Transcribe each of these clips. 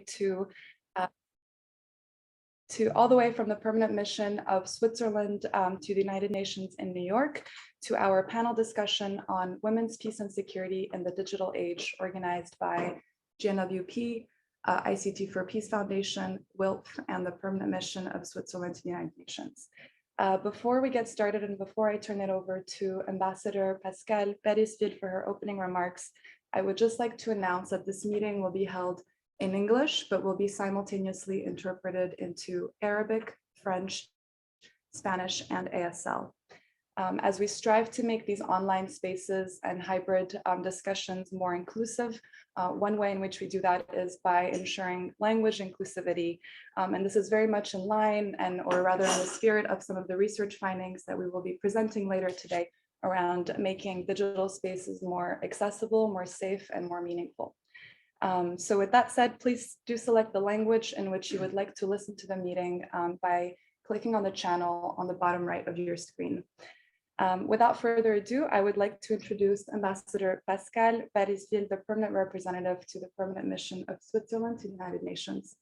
to all the way from the permanent mission of Switzerland to the United Nations in New York, to our panel discussion on women's peace and security in the digital age, organized by GNWP, ICT for Peace Foundation, WILF, and the permanent mission of Switzerland to the United Nations. Before we get started and before I turn it over to Ambassador Pascale Peacebuilders for her opening remarks, I would just like to announce that this meeting will be held in English, but will be simultaneously interpreted into Arabic, French, Spanish, and ASL. As we strive to make these online spaces and hybrid discussions more inclusive, one way in which we do that is by ensuring language inclusivity. And this is very much in line or rather in the spirit of some of the research findings that we will be presenting later today around making digital spaces more accessible, more safe, and more meaningful. So with that said, please do select the language in which you would like to listen to the meeting by clicking on the channel on the bottom right of your screen. Without further ado, I would like to introduce Ambassador Pascale Peacebuilders, the permanent representative to the permanent mission of Switzerland to the United Nations.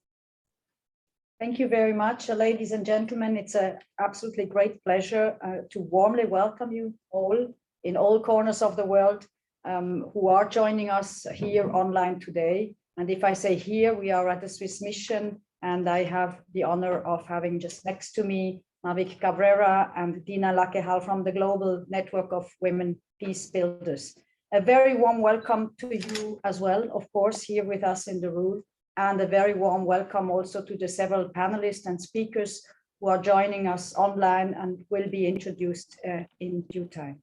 Thank you very much, ladies and gentlemen. It's an absolutely great pleasure to warmly welcome you all in all corners of the world who are joining us here online today. And if I say here, we are at the Swiss mission, and I have the honor of having just next to me Mavic Cabrera and Dina Lakehal from the Global Network of Women Peacebuilders. A very warm welcome to you as well, of course, here with us in the room, and a very warm welcome also to the several panelists and speakers who are joining us online and will be introduced in due time.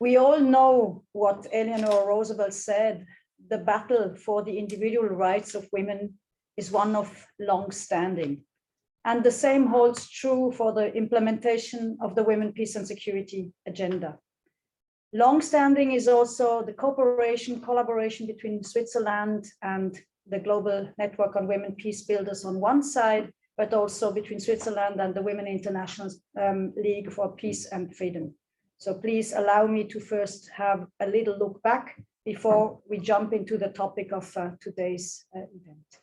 We all know what Eleanor Roosevelt said: the battle for the individual rights of women is one of long standing. And the same holds true for the implementation of the Women, Peace and Security agenda. Long-standing is also the collaboration between Switzerland and the Global Network on Women Peacebuilders on one side, but also between Switzerland and the Women International League for Peace and Freedom. So please allow me to first have a little look back before we jump into the topic of today's event.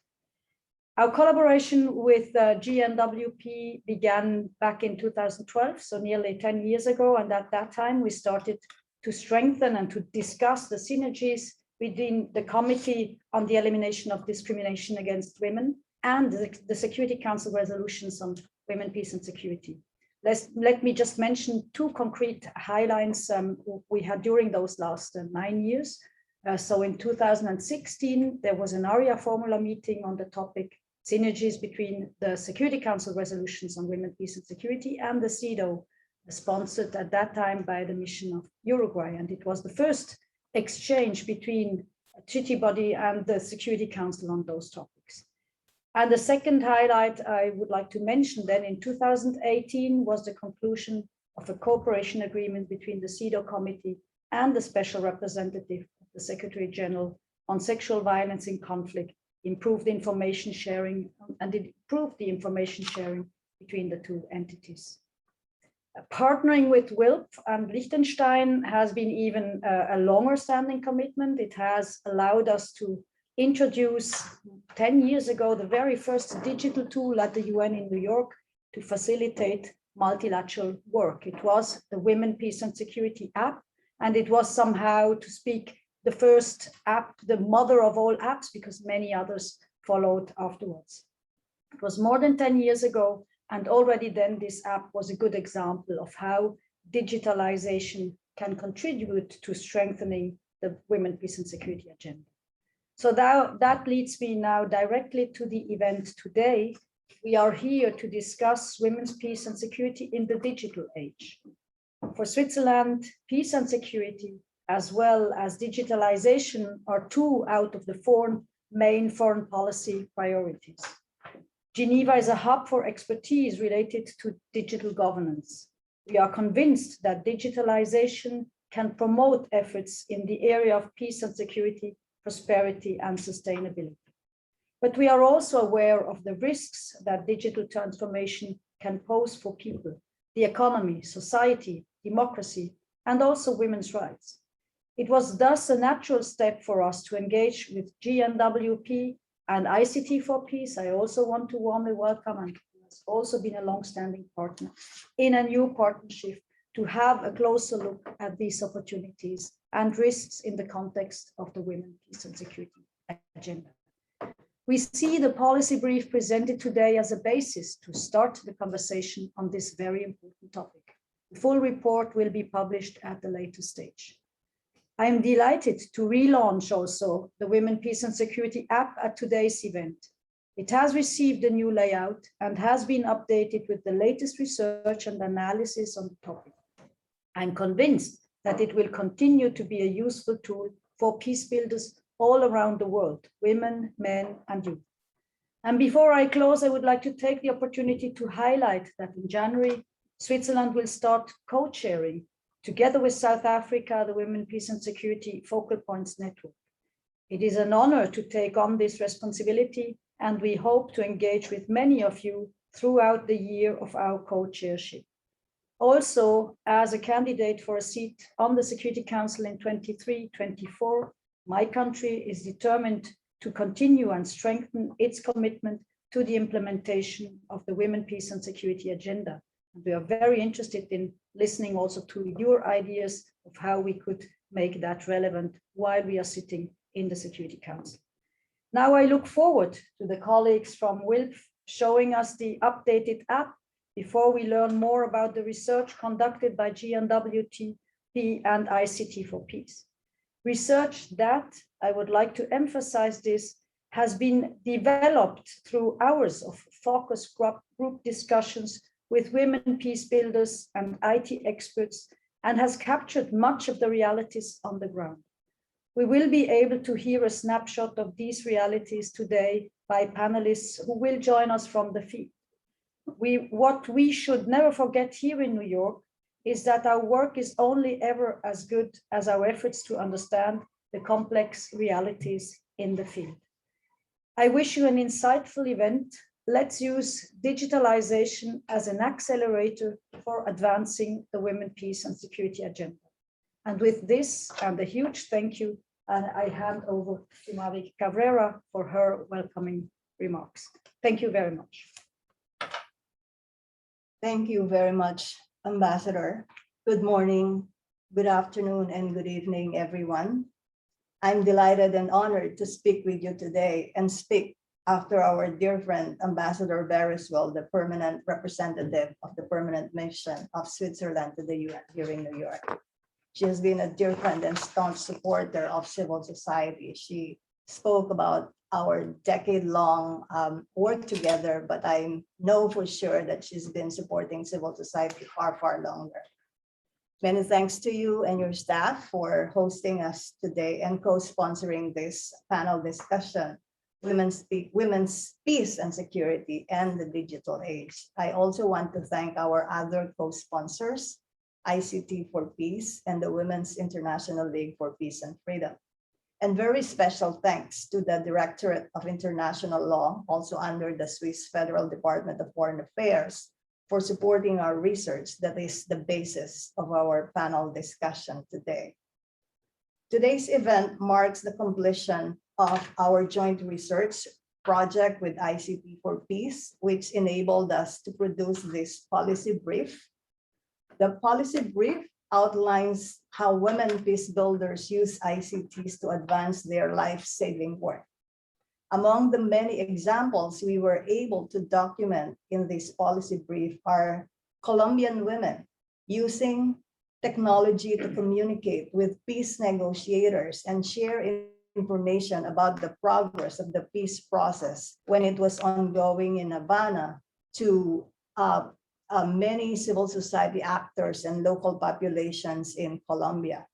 Our collaboration with GNWP began back in 2012, so nearly 10 years ago. And at that time, we started to strengthen and to discuss the synergies within the Committee on the Elimination of Discrimination Against Women and the Security Council resolutions on women, peace and security. Let me just mention two concrete highlights we had during those last 9 years. So in 2016, there was an ARIA formula meeting on the topic synergies between the Security Council resolutions on women, peace and security and the CEDAW, sponsored at that time by the mission of Uruguay. And it was the first exchange between a treaty body and the Security Council on those topics. And the second highlight I would like to mention then in 2018 was the conclusion of a cooperation agreement between the CEDAW committee and the special representative of the Secretary General on sexual violence in conflict, improved information sharing, and it improved the information sharing between the two entities. Partnering with WILF and Liechtenstein has been even a longer standing commitment. It has allowed us to introduce 10 years ago the very first digital tool at the UN in New York to facilitate multilateral work. It was the Women, Peace and Security app, and it was somehow, to speak, the first app, the mother of all apps, because many others followed afterwards. It was more than 10 years ago, and already then this app was a good example of how digitalization can contribute to strengthening the Women, Peace and Security agenda. So that leads me now directly to the event today. We are here to discuss women's peace and security in the digital age. For Switzerland, peace and security, as well as digitalization, are two out of the four main foreign policy priorities. Geneva is a hub for expertise related to digital governance. We are convinced that digitalization can promote efforts in the area of peace and security, prosperity and sustainability. But we are also aware of the risks that digital transformation can pose for people, the economy, society, democracy, and also women's rights. It was thus a natural step for us to engage with GNWP and ICT for Peace, I also want to warmly welcome, and has also been a long-standing partner in a new partnership to have a closer look at these opportunities and risks in the context of the Women, Peace and Security agenda. We see the policy brief presented today as a basis to start the conversation on this very important topic. The full report will be published at a later stage. I am delighted to relaunch also the Women, Peace and Security app at today's event. It has received a new layout and has been updated with the latest research and analysis on the topic. I'm convinced that it will continue to be a useful tool for peace builders all around the world, women, men, and youth. And before I close, I would like to take the opportunity to highlight that in January, Switzerland will start co-chairing together with South Africa, the Women, Peace and Security Focal Points Network. It is an honor to take on this responsibility, and we hope to engage with many of you throughout the year of our co-chairship. Also, as a candidate for a seat on the Security Council in 23-24, my country is determined to continue and strengthen its commitment to the implementation of the Women, Peace and Security agenda. And we are very interested in listening also to your ideas of how we could make that relevant while we are sitting in the Security Council. Now I look forward to the colleagues from WILF showing us the updated app before we learn more about the research conducted by GNWP and ICT for Peace. Research that, I would like to emphasize this, has been developed through hours of focus group discussions with women peace builders and IT experts, and has captured much of the realities on the ground. We will be able to hear a snapshot of these realities today by panelists who will join us from the field. What we should never forget here in New York is that our work is only ever as good as our efforts to understand the complex realities in the field. I wish you an insightful event. Let's use digitalization as an accelerator for advancing the Women, Peace and Security agenda. And with this, and a huge thank you, and I hand over to Marie Cabrera for her welcoming remarks. Thank you very much. Thank you very much, Ambassador. Good morning, good afternoon, and good evening, everyone. I'm delighted and honored to speak with you today and speak after our dear friend, Ambassador Bereswell, the permanent representative of the permanent mission of Switzerland to the UN here in New York. She has been a dear friend and staunch supporter of civil society. She spoke about our decade-long work together, but I know for sure that she's been supporting civil society far, far longer. Many thanks to you and your staff for hosting us today and co-sponsoring this panel discussion, Women's Peace and Security and the Digital Age. I also want to thank our other co-sponsors, ICT for Peace and the Women's International League for Peace and Freedom. And very special thanks to the Directorate of International Law, also under the Swiss Federal Department of Foreign Affairs, for supporting our research that is the basis of our panel discussion today. Today's event marks the completion of our joint research project with ICT for Peace, which enabled us to produce this policy brief. The policy brief outlines how women peace builders use ICTs to advance their life-saving work. Among the many examples we were able to document in this policy brief are Colombian women using technology to communicate with peace negotiators and share information about the progress of the peace process when it was ongoing in Havana to many civil society actors and local populations in Colombia.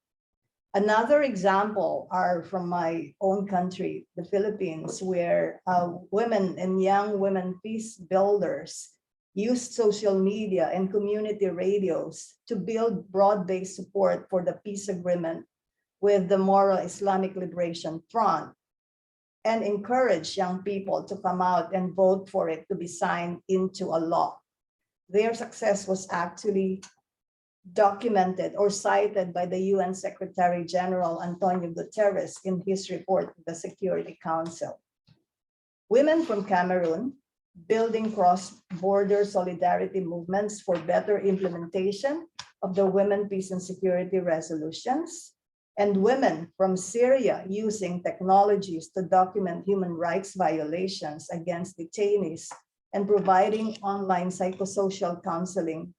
Another example are from my own country, the Philippines, where women and young women peace builders used social media and community radios to build broad-based support for the peace agreement with the Moral Islamic Liberation Front and encourage young people to come out and vote for it to be signed into a law. Their success was actually documented or cited by the UN Secretary General Antonio Guterres in his report to the Security Council. Women from Cameroon, building cross-border solidarity movements for better implementation of the Women, Peace and Security resolutions, and women from Syria using technologies to document human rights violations against detainees and providing online psychosocial counseling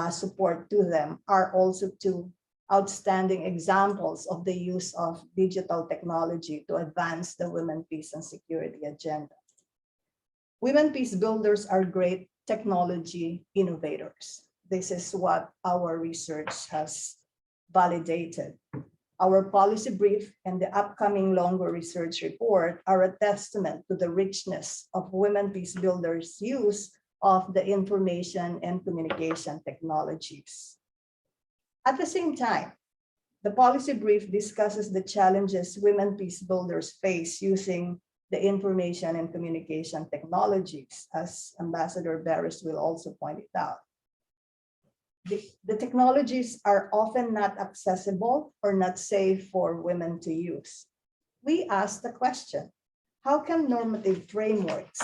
support to them are also two outstanding examples of the use of digital technology to advance the Women, Peace and Security agenda. Women Peace Builders are great technology innovators. This is what our research has validated. Our policy brief and the upcoming longer research report are a testament to the richness of Women Peace Builders' use of the information and communication technologies. At the same time, the policy brief discusses the challenges Women Peace Builders face using the information and communication technologies, as Ambassador Barris will also point it out. The technologies are often not accessible or not safe for women to use. We ask the question, how can normative frameworks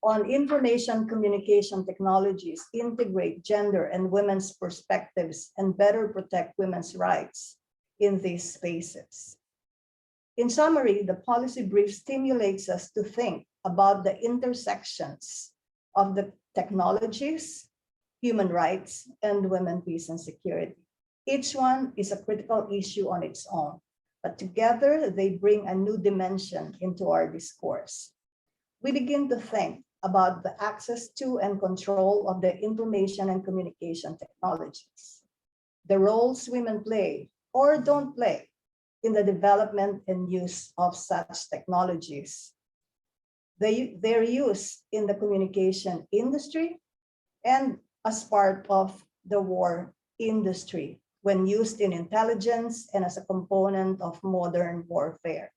on information communication technologies integrate gender and women's perspectives and better protect women's rights in these spaces? In summary, the policy brief stimulates us to think about the intersections of the technologies, human rights, and women, peace, and security. Each one is a critical issue on its own, but together they bring a new dimension into our discourse. We begin to think about the access to and control of the information and communication technologies, the roles women play or don't play in the development and use of such technologies, their use in the communication industry and as part of the war industry when used in intelligence and as a component of modern warfare.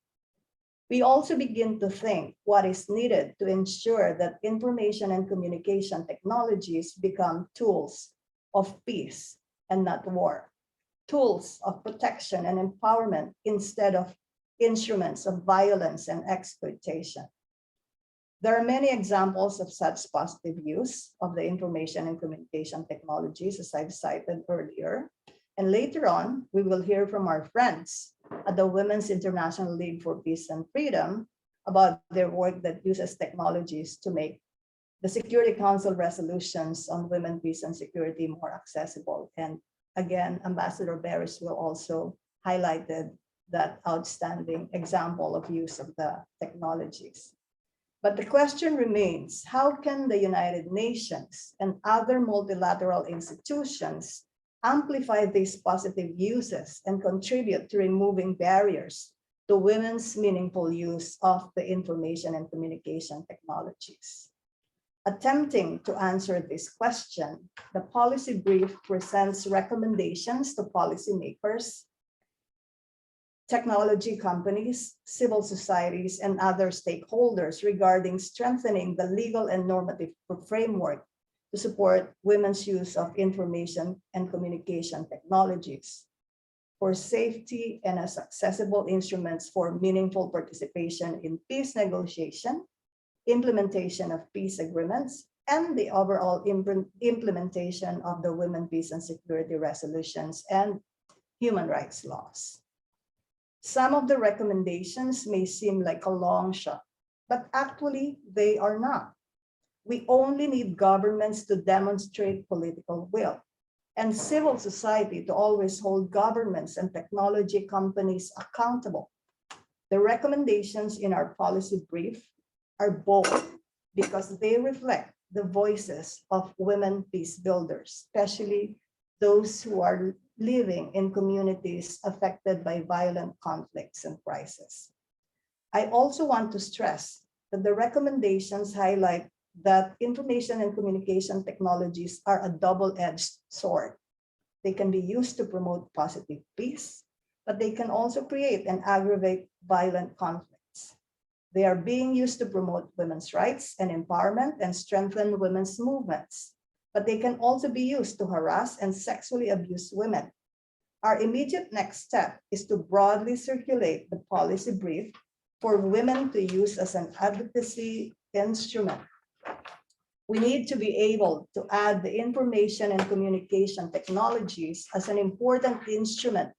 We also begin to think what is needed to ensure that information and communication technologies become tools of peace and not war, tools of protection and empowerment instead of instruments of violence and exploitation. There are many examples of such positive use of the information and communication technologies, as I've cited earlier. And later on, we will hear from our friends at the Women's International League for Peace and Freedom about their work that uses technologies to make the Security Council resolutions on women, peace, and security more accessible. And again, Ambassador Barris will also highlight that outstanding example of use of the technologies. But the question remains, how can the United Nations and other multilateral institutions amplify these positive uses and contribute to removing barriers to women's meaningful use of the information and communication technologies? Attempting to answer this question, the policy brief presents recommendations to policymakers, technology companies, civil societies, and other stakeholders regarding strengthening the legal and normative framework to support women's use of information and communication technologies for safety and as accessible instruments for meaningful participation in peace negotiation, implementation of peace agreements, and the overall implementation of the Women, Peace, and Security resolutions and human rights laws. Some of the recommendations may seem like a long shot, but actually they are not. We only need governments to demonstrate political will and civil society to always hold governments and technology companies accountable. The recommendations in our policy brief are bold because they reflect the voices of women peace builders, especially those who are living in communities affected by violent conflicts and crises. I also want to stress that the recommendations highlight that information and communication technologies are a double-edged sword. They can be used to promote positive peace, but they can also create and aggravate violent conflicts. They are being used to promote women's rights and empowerment and strengthen women's movements, but they can also be used to harass and sexually abuse women. Our immediate next step is to broadly circulate the policy brief for women to use as an advocacy instrument. We need to be able to add the information and communication technologies as an important instrument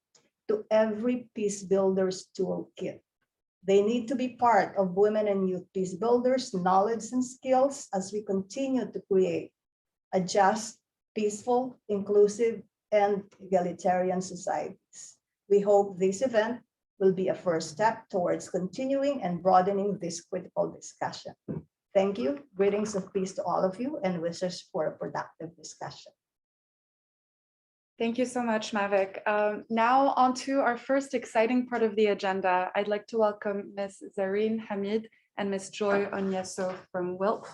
to every Peacebuilders toolkit. They need to be part of women and youth Peacebuilders knowledge and skills as we continue to create a just, peaceful, inclusive, and egalitarian societies. We hope this event will be a first step towards continuing and broadening this critical discussion. Thank you. Greetings of peace to all of you and wishes for a productive discussion. Thank you so much, Mavic. Now on to our first exciting part of the agenda. I'd like to welcome Ms. Zareen Hamid and Ms. Joy Onyeso from WILF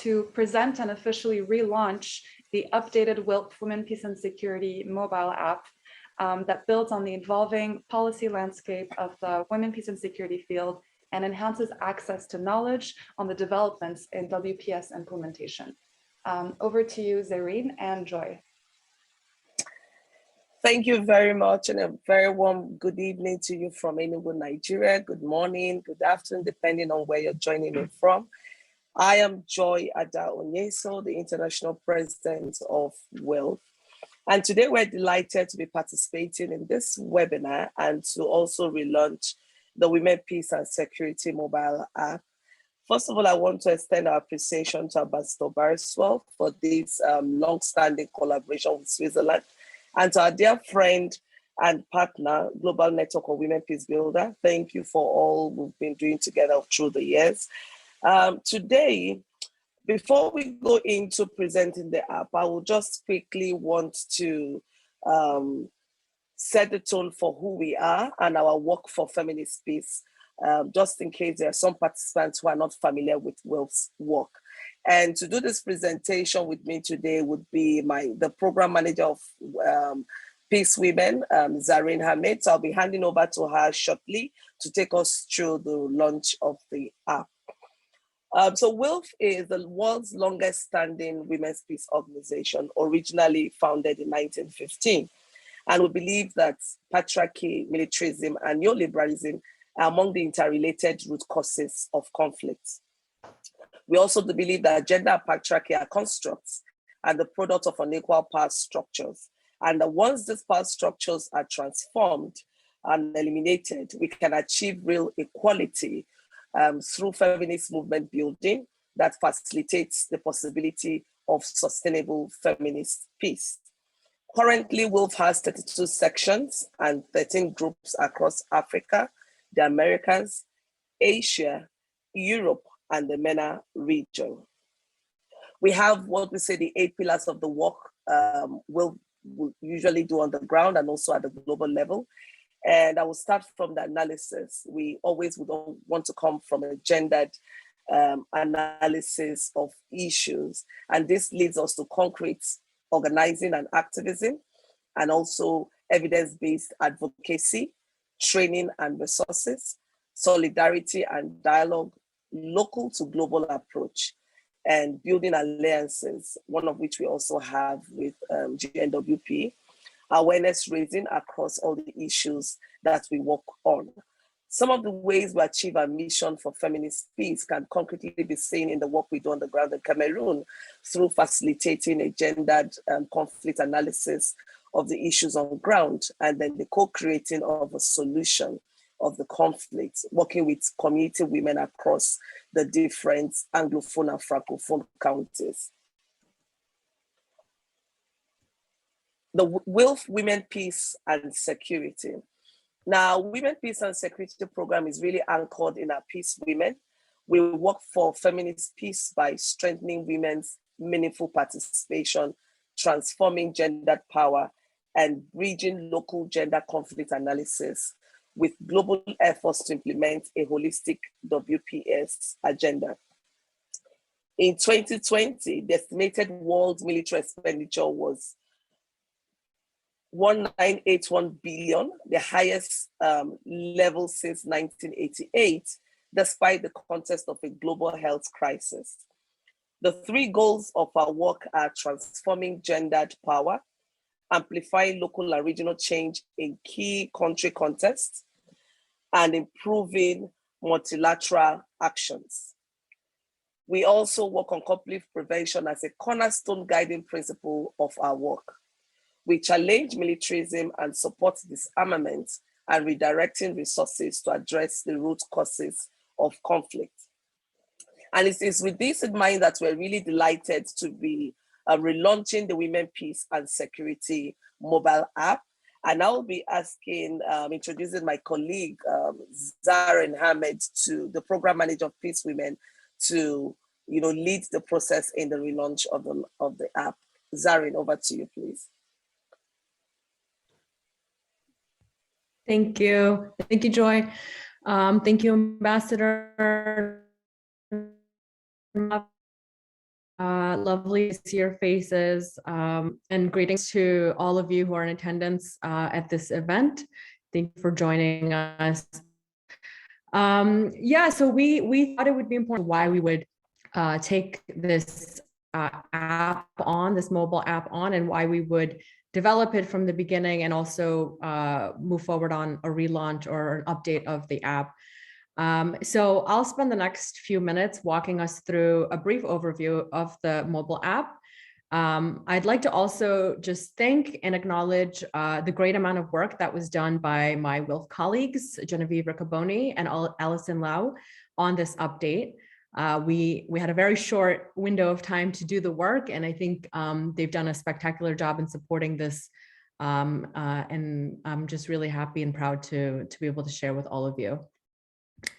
to present and officially relaunch the updated WILF Women, Peace and Security mobile app that builds on the evolving policy landscape of the women, peace and security field and enhances access to knowledge on the developments in WPS implementation. Over to you, Zareen and Joy. Thank you very much, and a very warm good evening to you from Enugu, Nigeria. Good morning, good afternoon, depending on where you're joining me from. I am Joy Ada Onyeso, the International President of WILF. And today we're delighted to be participating in this webinar and to also relaunch the Women, Peace and Security mobile app. First of all, I want to extend our appreciation to Ambassador Bariswell for this long-standing collaboration with Switzerland, and to our dear friend and partner, Global Network of Women Peacebuilder. Thank you for all we've been doing together through the years. Today, before we go into presenting the app, I will just quickly want to set the tone for who we are and our work for feminist peace, just in case there are some participants who are not familiar with WILF's work. And to do this presentation with me today would be the program manager of Peace Women, Zareen Hamid. So I'll be handing over to her shortly to take us through the launch of the app. So WILF is the world's longest standing women's peace organization, originally founded in 1915. And we believe that patriarchy, militarism, and neoliberalism are among the interrelated root causes of conflict. We also believe that gender and patriarchy are constructs and the product of unequal power structures. And that once these power structures are transformed and eliminated, we can achieve real equality through feminist movement building that facilitates the possibility of sustainable feminist peace. Currently, WILF has 32 sections and 13 groups across Africa, the Americas, Asia, Europe, and the MENA region. We have what we say the 8 pillars of the work we'll usually do on the ground and also at the global level. And I will start from the analysis. We always would want to come from a gendered analysis of issues. And this leads us to concrete organizing and activism, and also evidence-based advocacy, training and resources, solidarity and dialogue, local to global approach, and building alliances, one of which we also have with GNWP, awareness raising across all the issues that we work on. Some of the ways we achieve our mission for feminist peace can concretely be seen in the work we do on the ground in Cameroon through facilitating a gendered conflict analysis of the issues on ground, and then the co-creating of a solution of the conflict, working with community women across the different Anglophone and Francophone counties. The WILF Women, Peace and Security. Now, Women, Peace and Security program is really anchored in our Peace Women. We work for feminist peace by strengthening women's meaningful participation, transforming gendered power, and bridging local gender conflict analysis with global efforts to implement a holistic WPS agenda. In 2020, the estimated world military expenditure was 1981 billion, the highest level since 1988, despite the context of a global health crisis. The 3 goals of our work are transforming gendered power, amplifying local and regional change in key country contexts, and improving multilateral actions. We also work on conflict prevention as a cornerstone guiding principle of our work. We challenge militarism and support disarmament and redirecting resources to address the root causes of conflict. And it is with this in mind that we're really delighted to be relaunching the Women, Peace and Security mobile app. And I'll be introducing my colleague, Zaren Ahmed, to the program manager of Peace Women, to lead the process in the relaunch of the app. Zaren, over to you, please. Thank you. Thank you, Joy. Thank you, Ambassador. Lovely to see your faces, and greetings to all of you who are in attendance at this event. Thank you for joining us. Yeah, so we thought it would be important why we would take this app on, this mobile app on, and why we would develop it from the beginning and also move forward on a relaunch or an update of the app. So I'll spend the next few minutes walking us through a brief overview of the mobile app. I'd like to also just thank and acknowledge the great amount of work that was done by my WILF colleagues, Genevieve Riccoboni and Alison Lau, on this update. We had a very short window of time to do the work, and I think they've done a spectacular job in supporting this. And I'm just really happy and proud to be able to share with all of you.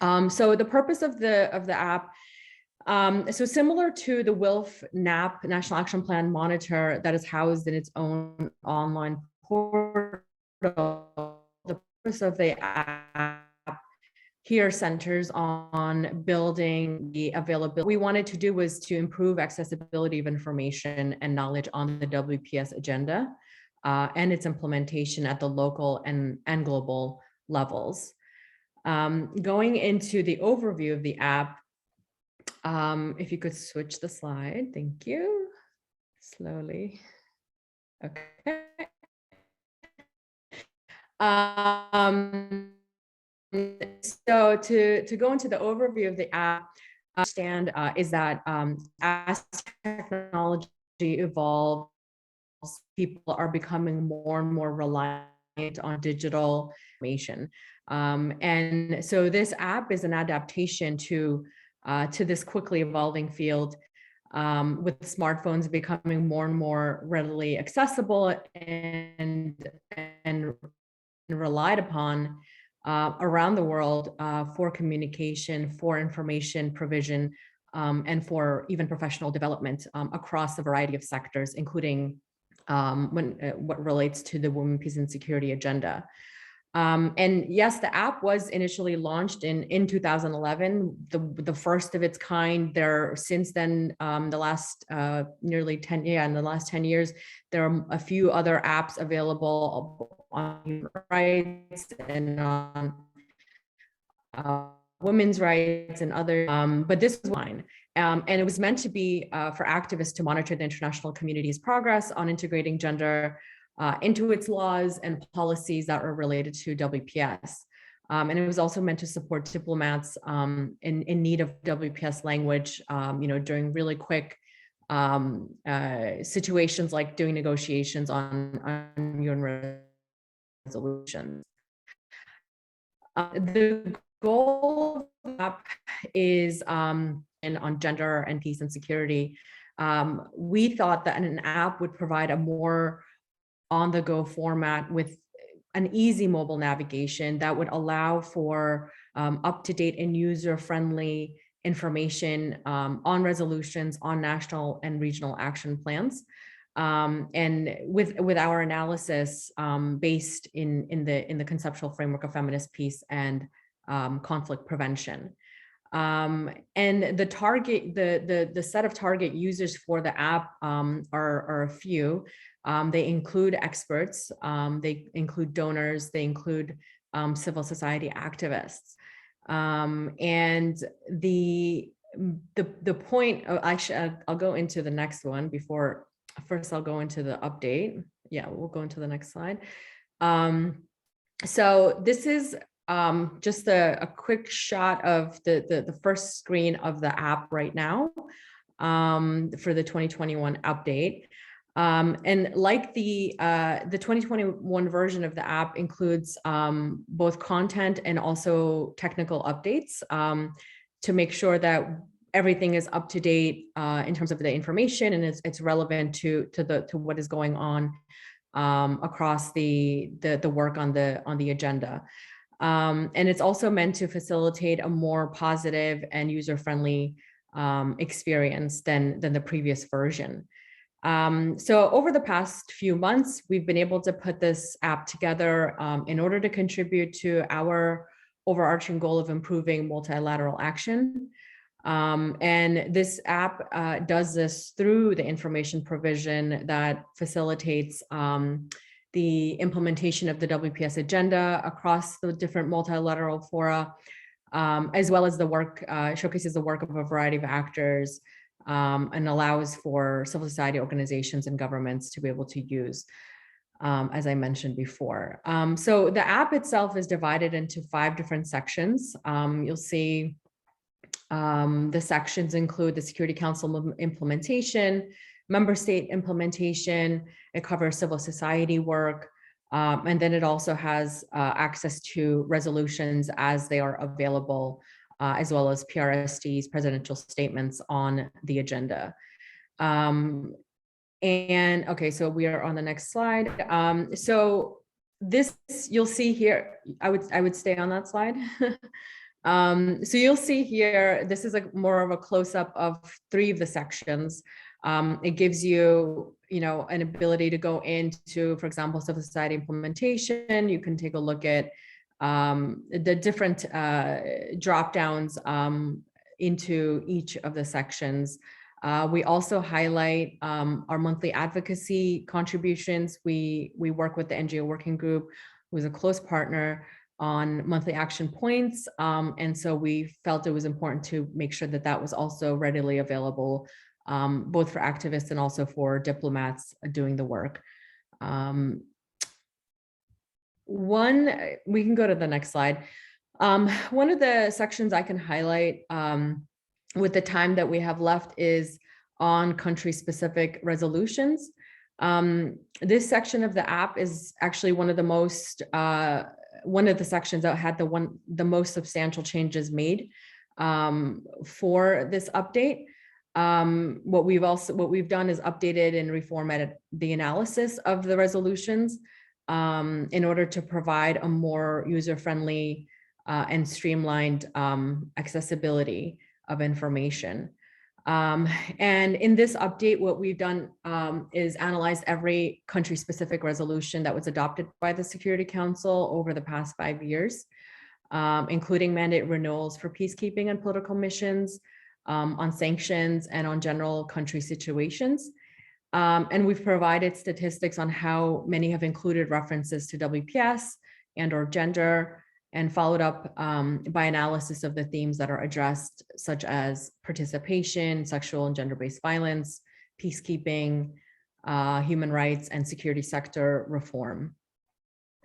So the purpose of the app, so similar to the WILF NAP, National Action Plan Monitor, that is housed in its own online portal, the purpose of the app here centers on building the availability. What we wanted to do was to improve accessibility of information and knowledge on the WPS agenda and its implementation at the local and global levels. Going into the overview of the app, if you could switch the slide, thank you. Slowly. Okay. So to go into the overview of the app, understand is that as technology evolves, people are becoming more and more reliant on digital information. And so this app is an adaptation to this quickly evolving field, with smartphones becoming more and more readily accessible and relied upon around the world for communication, for information provision, and for even professional development across a variety of sectors, including what relates to the Women, Peace and Security agenda. And yes, the app was initially launched in 2011, the first of its kind. There, since then, the last nearly 10, in the last 10 years, there are a few other apps available on human rights and on women's rights and other, but this was one. And it was meant to be for activists to monitor the international community's progress on integrating gender into its laws and policies that are related to WPS. And it was also meant to support diplomats in need of WPS language, during really quick situations like doing negotiations on UN resolutions. The goal of the app is on gender and peace and security. We thought that an app would provide a more on-the-go format with an easy mobile navigation that would allow for up-to-date and user-friendly information on resolutions, on national and regional action plans. And with our analysis based in the conceptual framework of feminist peace and conflict prevention. And the target, the set of target users for the app are a few. They include experts, they include donors, they include civil society activists. And the point, actually, I'll go into the next one before, first I'll go into the update. Yeah, we'll go into the next slide. So this is just a quick shot of the first screen of the app right now for the 2021 update. And like the 2021 version of the app includes both content and also technical updates to make sure that everything is up to date in terms of the information and it's relevant to what is going on across the work on the agenda. And it's also meant to facilitate a more positive and user-friendly experience than the previous version. So over the past few months, we've been able to put this app together in order to contribute to our overarching goal of improving multilateral action. And this app does this through the information provision that facilitates the implementation of the WPS agenda across the different multilateral fora, as well as the work, showcases the work of a variety of actors and allows for civil society organizations and governments to be able to use, as I mentioned before. So the app itself is divided into 5 different sections. You'll see the sections include the Security Council implementation, member state implementation, it covers civil society work, and then it also has access to resolutions as they are available, as well as PRSD's presidential statements on the agenda. And okay, so we are on the next slide. So this you'll see here, I would stay on that slide. So you'll see here, this is more of a close-up of 3 of the sections. It gives you, an ability to go into, for example, civil society implementation. You can take a look at the different drop downs into each of the sections. We also highlight our monthly advocacy contributions. We work with the NGO Working Group, who is a close partner on monthly action points. And so we felt it was important to make sure that that was also readily available, both for activists and also for diplomats doing the work. We can go to the next slide. One of the sections I can highlight with the time that we have left is on country-specific resolutions. This section of the app is actually one of the most, one of the sections that had the most substantial changes made for this update. What we've done is updated and reformatted the analysis of the resolutions in order to provide a more user-friendly and streamlined accessibility of information. And in this update, what we've done is analyze every country-specific resolution that was adopted by the Security Council over the past 5 years, including mandate renewals for peacekeeping and political missions, on sanctions, and on general country situations. And we've provided statistics on how many have included references to WPS and/or gender, and followed up by analysis of the themes that are addressed, such as participation, sexual and gender-based violence, peacekeeping, human rights, and security sector reform.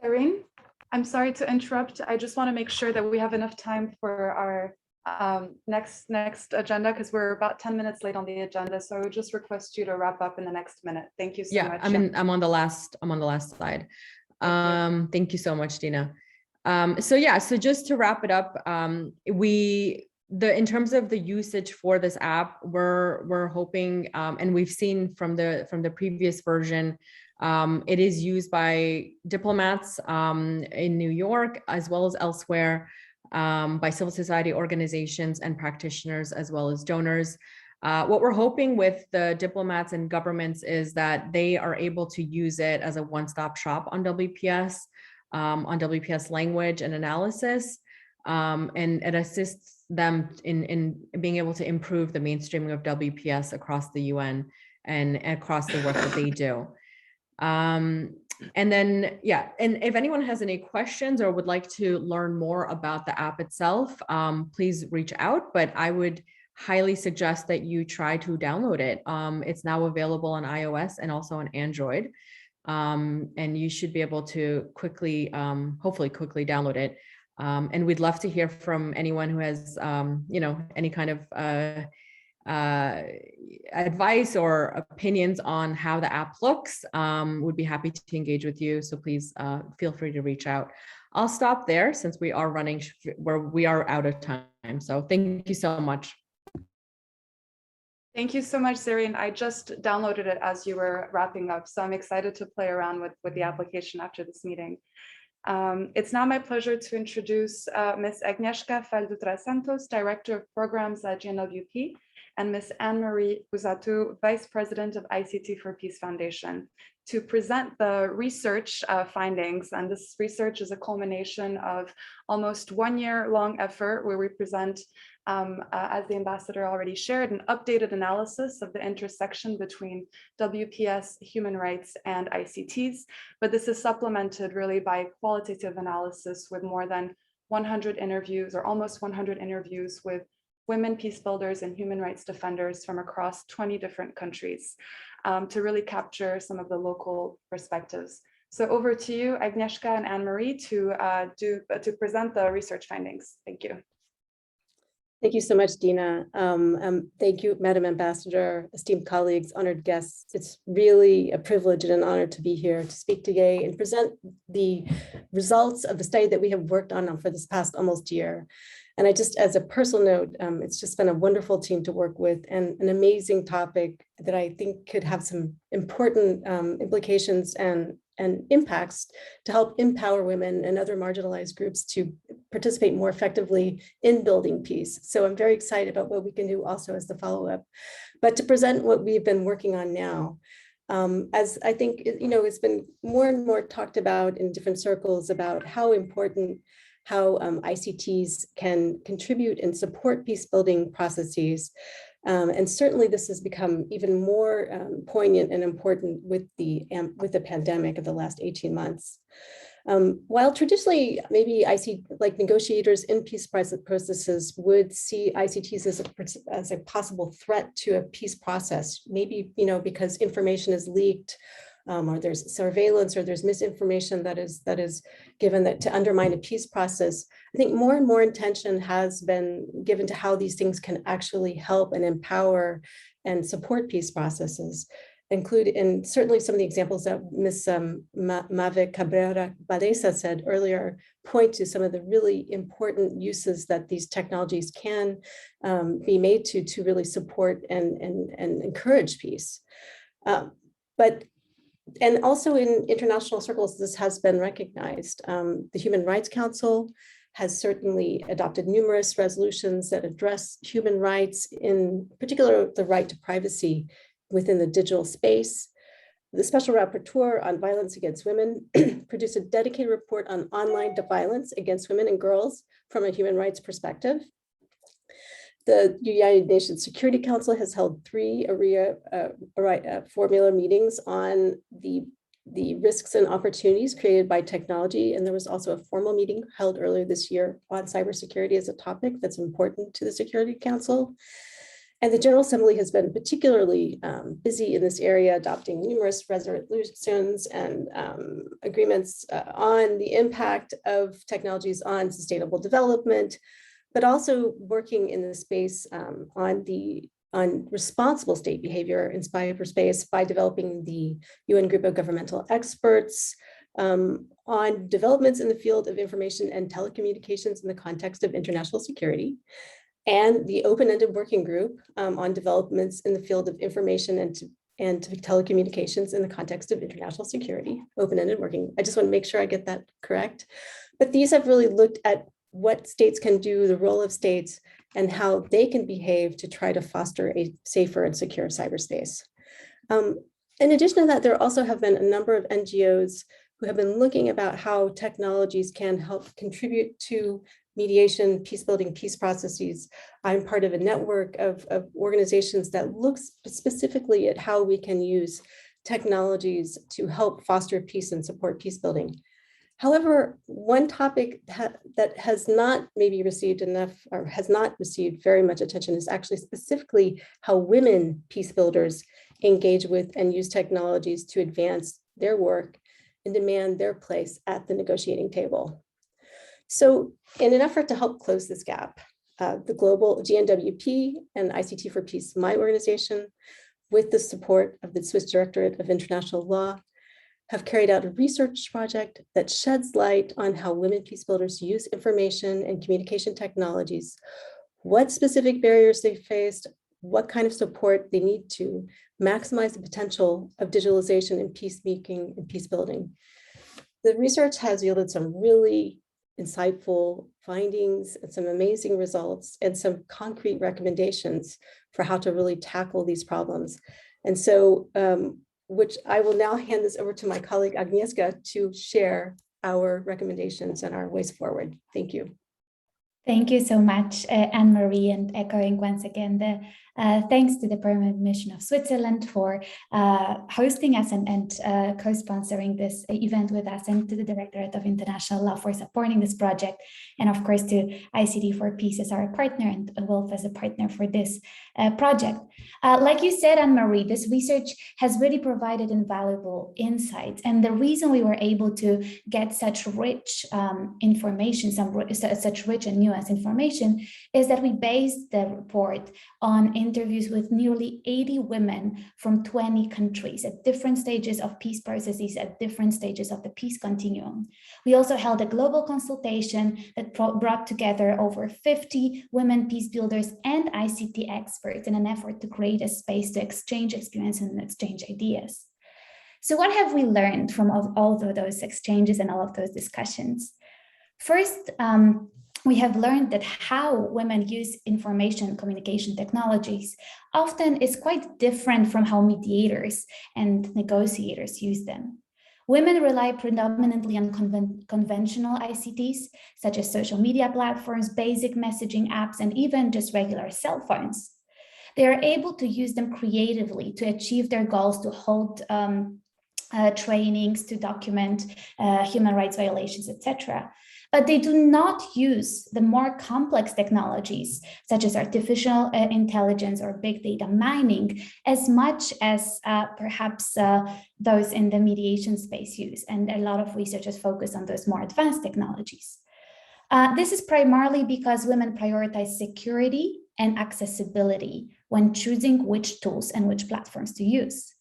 Irene, I'm sorry to interrupt. I just want to make sure that we have enough time for our next agenda, because we're about 10 minutes late on the agenda. So I would just request you to wrap up in the next minute. Thank you so much. I'm on the last slide. Thank you so much, Dina. So just to wrap it up, in terms of the usage for this app, we're hoping, and we've seen from the previous version, it is used by diplomats in New York as well as elsewhere, by civil society organizations and practitioners as well as donors. What we're hoping with the diplomats and governments is that they are able to use it as a one-stop shop on WPS language and analysis, and it assists them in being able to improve the mainstreaming of WPS across the UN and across the work that they do. And then, and if anyone has any questions or would like to learn more about the app itself, please reach out, but I would highly suggest that you try to download it. It's now available on iOS and also on Android. And you should be able to hopefully quickly download it. And we'd love to hear from anyone who has, any kind of advice or opinions on how the app looks. Would be happy to engage with you. So please feel free to reach out. I'll stop there since we are out of time. So thank you so much. Thank you so much, Zarian. I just downloaded it as you were wrapping up, so I'm excited to play around with the application after this meeting. It's now my pleasure to introduce Ms. Agnieszka Feldutra-Santos, Director of Programs at GNWP, and Ms. Anne-Marie Buzatu, Vice President of ICT for Peace Foundation, to present the research findings. And this research is a culmination of almost 1 year long effort where we present, as the ambassador already shared, an updated analysis of the intersection between WPS, human rights, and ICTs. But this is supplemented really by qualitative analysis with more than 100 interviews, or almost 100 interviews, with women peace builders and human rights defenders from across 20 different countries, to really capture some of the local perspectives. So over to you, Agnieszka and Anne-Marie, to present the research findings. Thank you. Thank you so much, Dina. Thank you, Madam Ambassador, esteemed colleagues, honored guests. It's really a privilege and an honor to be here to speak today and present the results of the study that we have worked on for this past almost year. And I just, as a personal note, it's just been a wonderful team to work with and an amazing topic that I think could have some important implications and impacts to help empower women and other marginalized groups to participate more effectively in building peace. So I'm very excited about what we can do also as the follow-up. But to present what we've been working on now, as I think, it's been more and more talked about in different circles about how important ICTs can contribute and support peace building processes. And certainly this has become even more poignant and important with the pandemic of the last 18 months. While traditionally, maybe negotiators in peace processes would see ICTs as a possible threat to a peace process, maybe, because information is leaked, or there's surveillance, or there's misinformation that is given to undermine a peace process. I think more and more attention has been given to how these things can actually help and empower and support peace processes, and certainly some of the examples that Ms. Mave Cabrera Badesa said earlier point to some of the really important uses that these technologies can be made to really support and encourage peace. And also in international circles, this has been recognized. The Human Rights Council has certainly adopted numerous resolutions that address human rights, in particular, the right to privacy within the digital space. The Special Rapporteur on Violence Against Women produced a dedicated report on online violence against women and girls from a human rights perspective. The United Nations Security Council has held 3 formula meetings on the risks and opportunities created by technology. And there was also a formal meeting held earlier this year on cybersecurity as a topic that's important to the Security Council. And the General Assembly has been particularly busy in this area, adopting numerous resolutions and agreements on the impact of technologies on sustainable development, but also working in the space on responsible state behavior in cyberspace by developing the UN Group of Governmental Experts on developments in the field of information and telecommunications in the context of international security, and the open-ended working group on developments in the field of information and telecommunications in the context of international security, open-ended working. I just want to make sure I get that correct. But these have really looked at what states can do, the role of states, and how they can behave to try to foster a safer and secure cyberspace. In addition to that, there also have been a number of NGOs who have been looking about how technologies can help contribute to mediation, peace building, peace processes. I'm part of a network of organizations that looks specifically at how we can use technologies to help foster peace and support peace building. However, one topic that has not maybe received enough or has not received very much attention is actually specifically how women peace builders engage with and use technologies to advance their work and demand their place at the negotiating table. So in an effort to help close this gap, the global GNWP and ICT for Peace, my organization, with the support of the Swiss Directorate of International Law, have carried out a research project that sheds light on how women peace builders use information and communication technologies, what specific barriers they faced, what kind of support they need to maximize the potential of digitalization in peacemaking and peace building. The research has yielded some really insightful findings and some amazing results and some concrete recommendations for how to really tackle these problems. And so, which I will now hand this over to my colleague Agnieszka to share our recommendations and our ways forward. Thank you. Thank you so much, Anne-Marie, and echoing once again the thanks to the Permanent Mission of Switzerland for hosting us and co-sponsoring this event with us, and to the Directorate of International Law for supporting this project, and of course to ICT for Peace as our partner and WILF as a partner for this project. Like you said, Anne-Marie, this research has really provided invaluable insights, and the reason we were able to get such rich information, such rich and nuanced information, is that we based the report on interviews with nearly 80 women from 20 countries at different stages of peace processes, at different stages of the peace continuum. We also held a global consultation that brought together over 50 women peace builders and ICT experts in an effort to create a space to exchange experience and exchange ideas. So what have we learned from all of those exchanges and all of those discussions? First, we have learned that how women use information and communication technologies often is quite different from how mediators and negotiators use them. Women rely predominantly on conventional ICTs, such as social media platforms, basic messaging apps, and even just regular cell phones. They are able to use them creatively to achieve their goals, to hold trainings, to document human rights violations, etc. But they do not use the more complex technologies, such as artificial intelligence or big data mining, as much as perhaps those in the mediation space use. And a lot of researchers focus on those more advanced technologies. This is primarily because women prioritize security and accessibility when choosing which tools and which platforms to use.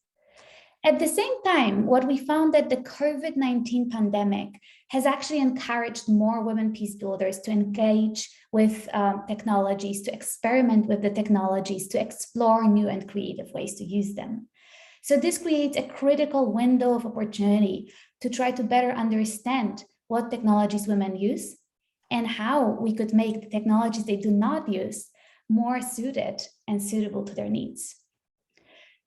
At the same time, what we found that the COVID-19 pandemic has actually encouraged more women peace builders to engage with technologies, to experiment with the technologies, to explore new and creative ways to use them. So this creates a critical window of opportunity to try to better understand what technologies women use and how we could make the technologies they do not use more suited and suitable to their needs.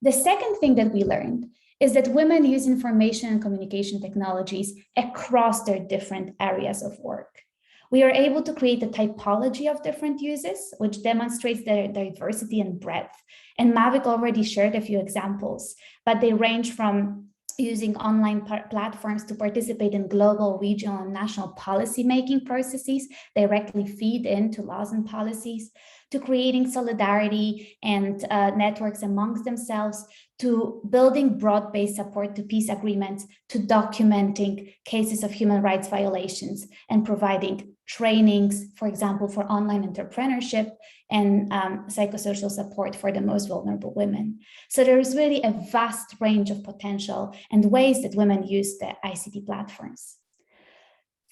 The second thing that we learned is that women use information and communication technologies across their different areas of work. We are able to create a typology of different uses, which demonstrates their diversity and breadth. And Mavic already shared a few examples, but they range from using online platforms to participate in global, regional, and national policy-making processes, directly feed into laws and policies, to creating solidarity and networks amongst themselves, to building broad-based support to peace agreements, to documenting cases of human rights violations and providing trainings, for example, for online entrepreneurship and psychosocial support for the most vulnerable women. So there is really a vast range of potential and ways that women use the ICT platforms.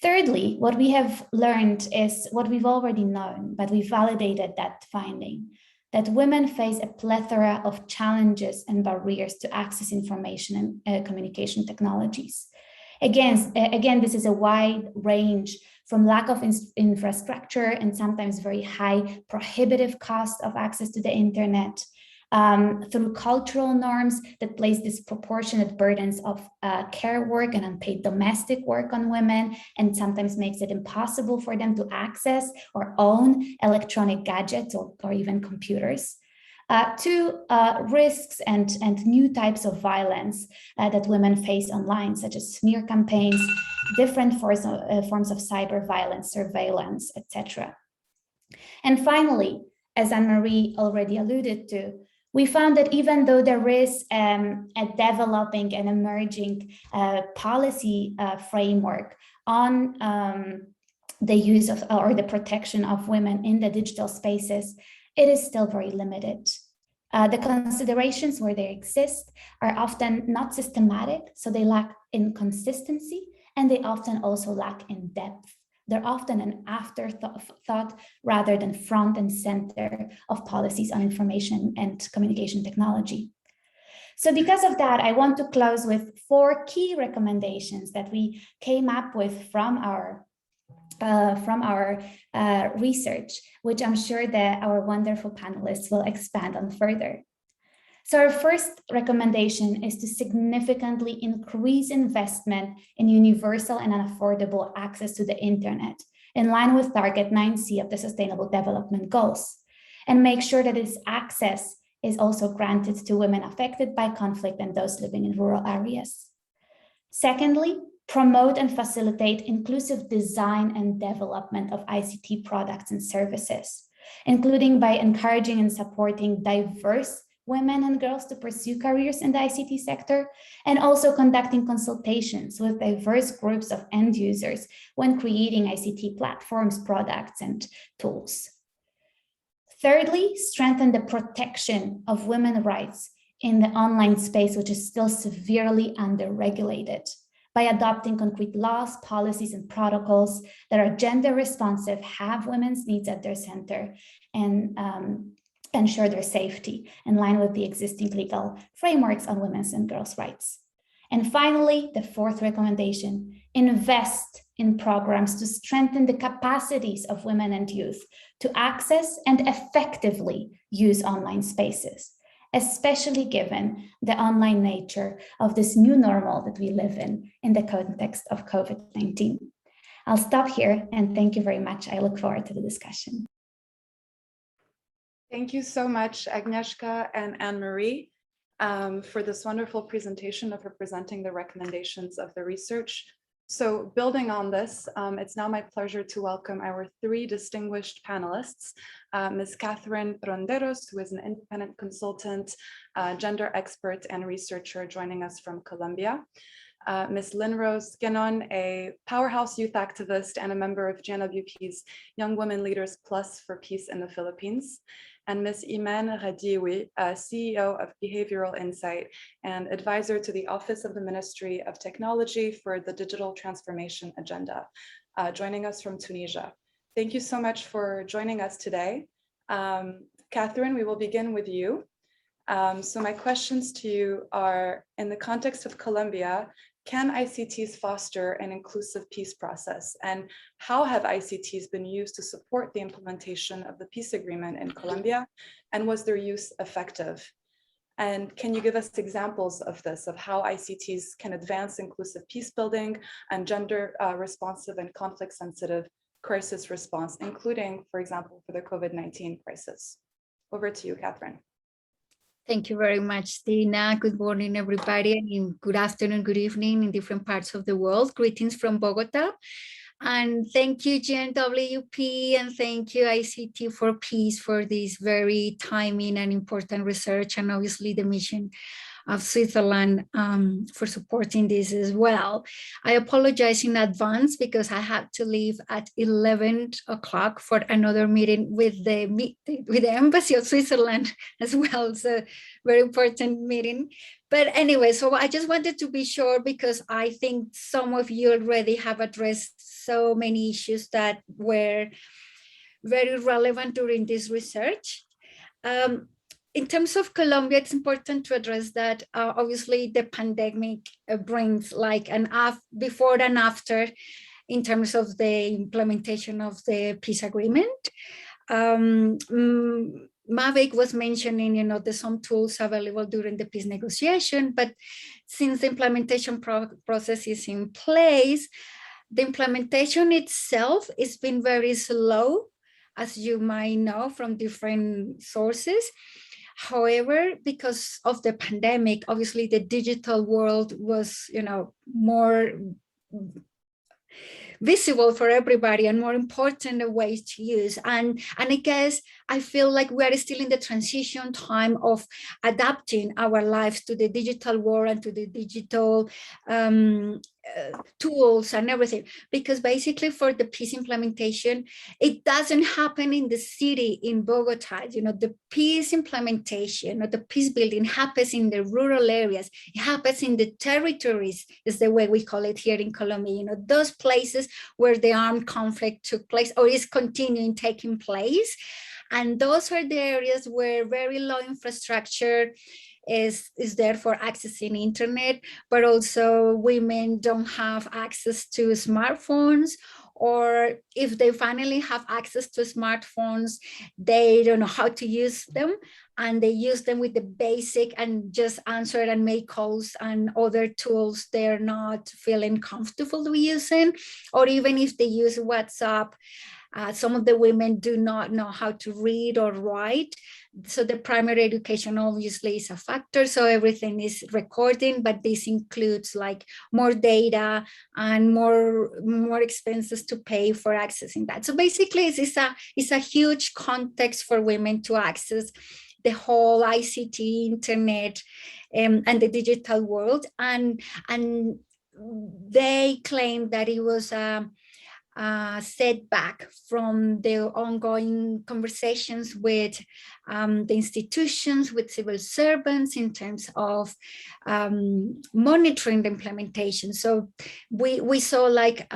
Thirdly, what we have learned is what we've already known, but we validated that finding, that women face a plethora of challenges and barriers to access information and communication technologies. Again, this is a wide range from lack of infrastructure and sometimes very high prohibitive cost of access to the internet, through cultural norms that place disproportionate burdens of care work and unpaid domestic work on women, and sometimes makes it impossible for them to access or own electronic gadgets or even computers, to risks and new types of violence that women face online, such as smear campaigns, different forms of cyber violence, surveillance, etc. And finally, as Anne-Marie already alluded to, we found that even though there is a developing and emerging policy framework on the use of or the protection of women in the digital spaces, it is still very limited. The considerations where they exist are often not systematic, so they lack in consistency, and they often also lack in depth. They're often an afterthought rather than front and center of policies on information and communication technology. So because of that, I want to close with 4 key recommendations that we came up with from our research, which I'm sure that our wonderful panelists will expand on further. So our first recommendation is to significantly increase investment in universal and affordable access to the internet, in line with Target 9C of the Sustainable Development Goals, and make sure that this access is also granted to women affected by conflict and those living in rural areas. Secondly, promote and facilitate inclusive design and development of ICT products and services, including by encouraging and supporting diverse women and girls to pursue careers in the ICT sector, and also conducting consultations with diverse groups of end users when creating ICT platforms, products, and tools. Thirdly, strengthen the protection of women's rights in the online space, which is still severely under-regulated, by adopting concrete laws, policies, and protocols that are gender responsive, have women's needs at their center, and ensure their safety in line with the existing legal frameworks on women's and girls' rights. And finally, the fourth recommendation, invest in programs to strengthen the capacities of women and youth to access and effectively use online spaces, especially given the online nature of this new normal that we live in the context of COVID-19. I'll stop here and thank you very much. I look forward to the discussion. Thank you so much, Agnieszka and Anne-Marie, for this wonderful presentation of representing the recommendations of the research. So building on this, it's now my pleasure to welcome our 3 distinguished panelists, Ms. Catherine Ronderos, who is an independent consultant, gender expert, and researcher joining us from Colombia. Ms. Lynn-Rose Guénon, a powerhouse youth activist and a member of GNWP's Young Women Leaders Plus for Peace in the Philippines. And Ms. Iman Radioui, CEO of Behavioral Insight and advisor to the Office of the Ministry of Technology for the Digital Transformation Agenda, joining us from Tunisia. Thank you so much for joining us today. Catherine, we will begin with you. So my questions to you are, in the context of Colombia, can ICTs foster an inclusive peace process? And how have ICTs been used to support the implementation of the peace agreement in Colombia? And was their use effective? And can you give us examples of this, of how ICTs can advance inclusive peace building and gender responsive and conflict sensitive crisis response, including, for example, for the COVID-19 crisis? Over to you, Catherine. Thank you very much, Dina. Good morning, everybody, and good afternoon, good evening in different parts of the world. Greetings from Bogota. And thank you, GNWP, and thank you, ICT for Peace, for this very timely and important research, and obviously the mission of Switzerland for supporting this as well. I apologize in advance because I had to leave at 11 o'clock for another meeting with the Embassy of Switzerland as well. So very important meeting. But anyway, so I just wanted to be sure because I think some of you already have addressed so many issues that were very relevant during this research. In terms of Colombia, it's important to address that obviously the pandemic brings like an before and after in terms of the implementation of the peace agreement. Mavic was mentioning, there's some tools available during the peace negotiation, but since the implementation process is in place, the implementation itself has been very slow, as you might know from different sources. However, because of the pandemic, obviously the digital world was, more visible for everybody and more important a way to use. And I guess I feel like we are still in the transition time of adapting our lives to the digital world and to the digital tools and everything, because basically for the peace implementation, it doesn't happen in the city in Bogota. The peace implementation or the peace building happens in the rural areas. It happens in the territories, is the way we call it here in Colombia. Those places where the armed conflict took place or is continuing taking place. And those are the areas where very low infrastructure is there for accessing internet, but also women don't have access to smartphones, or if they finally have access to smartphones, they don't know how to use them, and they use them with the basic and just answer and make calls and other tools they're not feeling comfortable using. Or even if they use WhatsApp, some of the women do not know how to read or write. So the primary education obviously is a factor. So everything is recording, but this includes like more data and more expenses to pay for accessing that. So basically it's a huge context for women to access the whole ICT, internet, and the digital world. And they claim that it was setback from the ongoing conversations with the institutions, with civil servants in terms of monitoring the implementation. So we saw like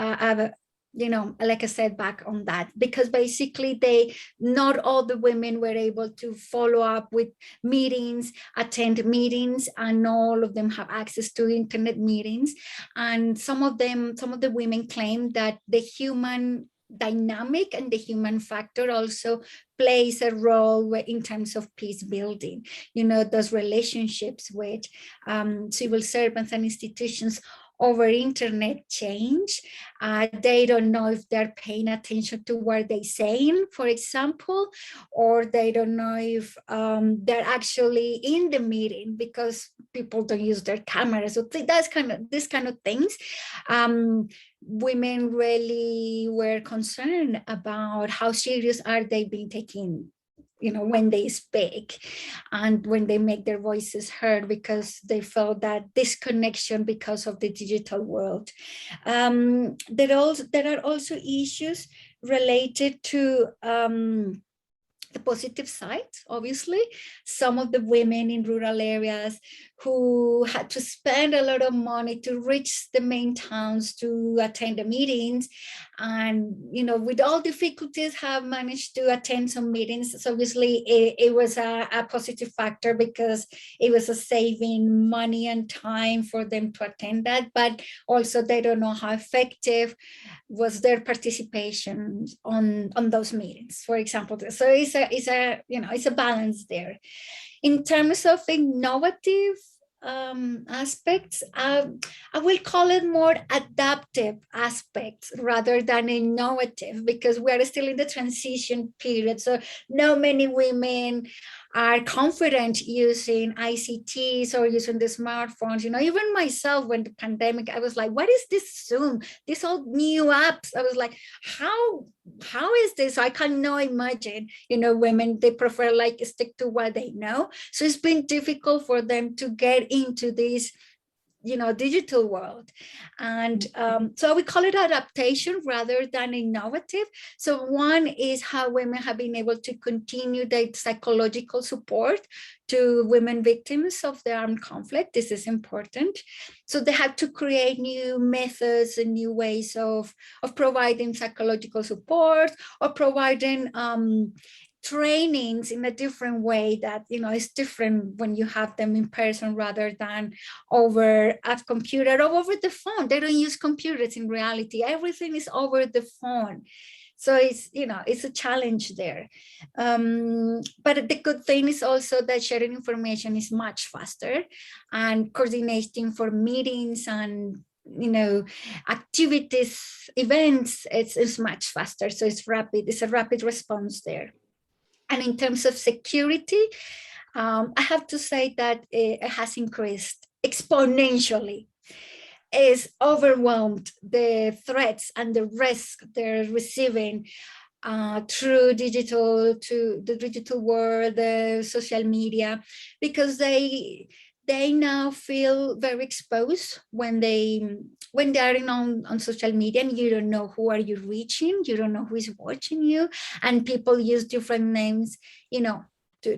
like a setback on that, because basically not all the women were able to follow up with meetings, attend meetings, and all of them have access to internet meetings. And some of the women claim that the human dynamic and the human factor also plays a role in terms of peace building. Those relationships with civil servants and institutions over internet change. They don't know if they're paying attention to what they're saying, for example, or they don't know if they're actually in the meeting because people don't use their cameras. So that's this kind of things. Women really were concerned about how serious are they being taken, when they speak and when they make their voices heard, because they felt that disconnection because of the digital world. There are also issues related to the positive side. Obviously, some of the women in rural areas who had to spend a lot of money to reach the main towns to attend the meetings, and with all difficulties have managed to attend some meetings. So obviously it was a positive factor, because it was a saving money and time for them to attend that, but also they don't know how effective was their participation on those meetings, for example. So it's a balance there. In terms of innovative aspects, I will call it more adaptive aspects rather than innovative, because we are still in the transition period. So not many women are confident using ICTs or using the smartphones. Even myself, when the pandemic, I was like, what is this Zoom? These all new apps. I was like, how is this? I cannot imagine, women, they prefer like stick to what they know. So it's been difficult for them to get into this digital world. And so we call it adaptation rather than innovative. So one is how women have been able to continue the psychological support to women victims of the armed conflict. This is important. So they had to create new methods and new ways of providing psychological support, or providing trainings in a different way that is different when you have them in person rather than over a computer or over the phone. They don't use computers in reality. Everything is over the phone. So it's a challenge there. But the good thing is also that sharing information is much faster, and coordinating for meetings and activities, events, it's much faster. So it's a rapid response there. And in terms of security, I have to say that it has increased exponentially. It's overwhelmed the threats and the risk they're receiving through to the digital world, the social media, because they they now feel very exposed when they are on social media, and you don't know who are you reaching, you don't know who is watching you, and people use different names,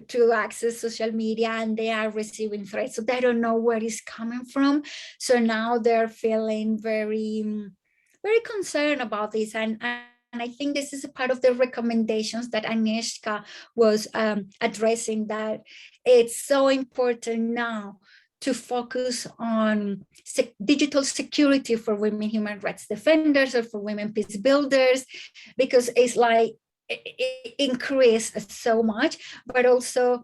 to access social media, and they are receiving threats, so they don't know where it's coming from. So now they're feeling very, very concerned about this, and I think this is a part of the recommendations that Agnieszka was addressing, that it's so important now to focus on digital security for women human rights defenders or for women peace builders, because it's like it increased so much, but also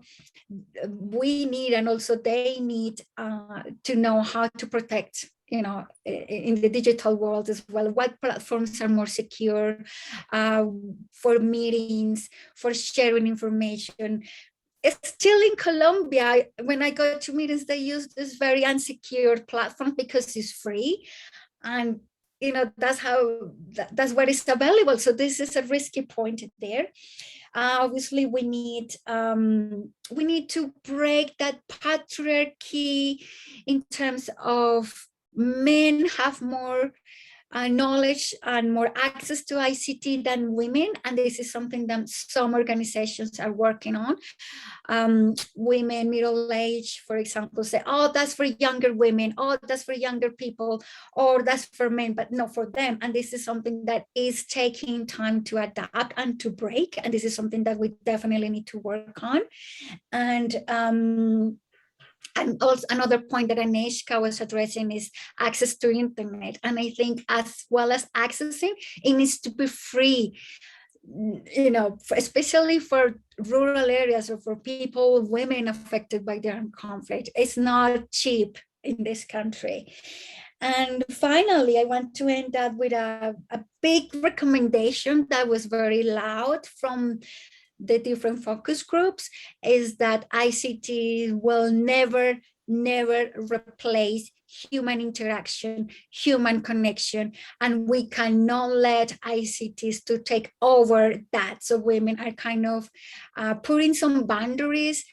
we need, and also they need to know how to protect, in the digital world as well, what platforms are more secure for meetings, for sharing information. It's still in Colombia, when I go to meetings, they use this very unsecure platform because it's free, and that's what is available. So this is a risky point there. Obviously, we need to break that patriarchy in terms of men have more knowledge and more access to ICT than women, and this is something that some organizations are working on. Women middle age, for example, say, oh, that's for younger women, oh, that's for younger people, or that's for men, but not for them. And this is something that is taking time to adapt and to break, and this is something that we definitely need to work on. And also another point that Agnieszka was addressing is access to internet. And I think as well as accessing, it needs to be free, especially for rural areas or for people, women affected by the armed conflict. It's not cheap in this country. And finally, I want to end up with a big recommendation that was very loud from the different focus groups, is that ICT will never replace human interaction, human connection, and we cannot let ICTs to take over that. So women are kind of putting some boundaries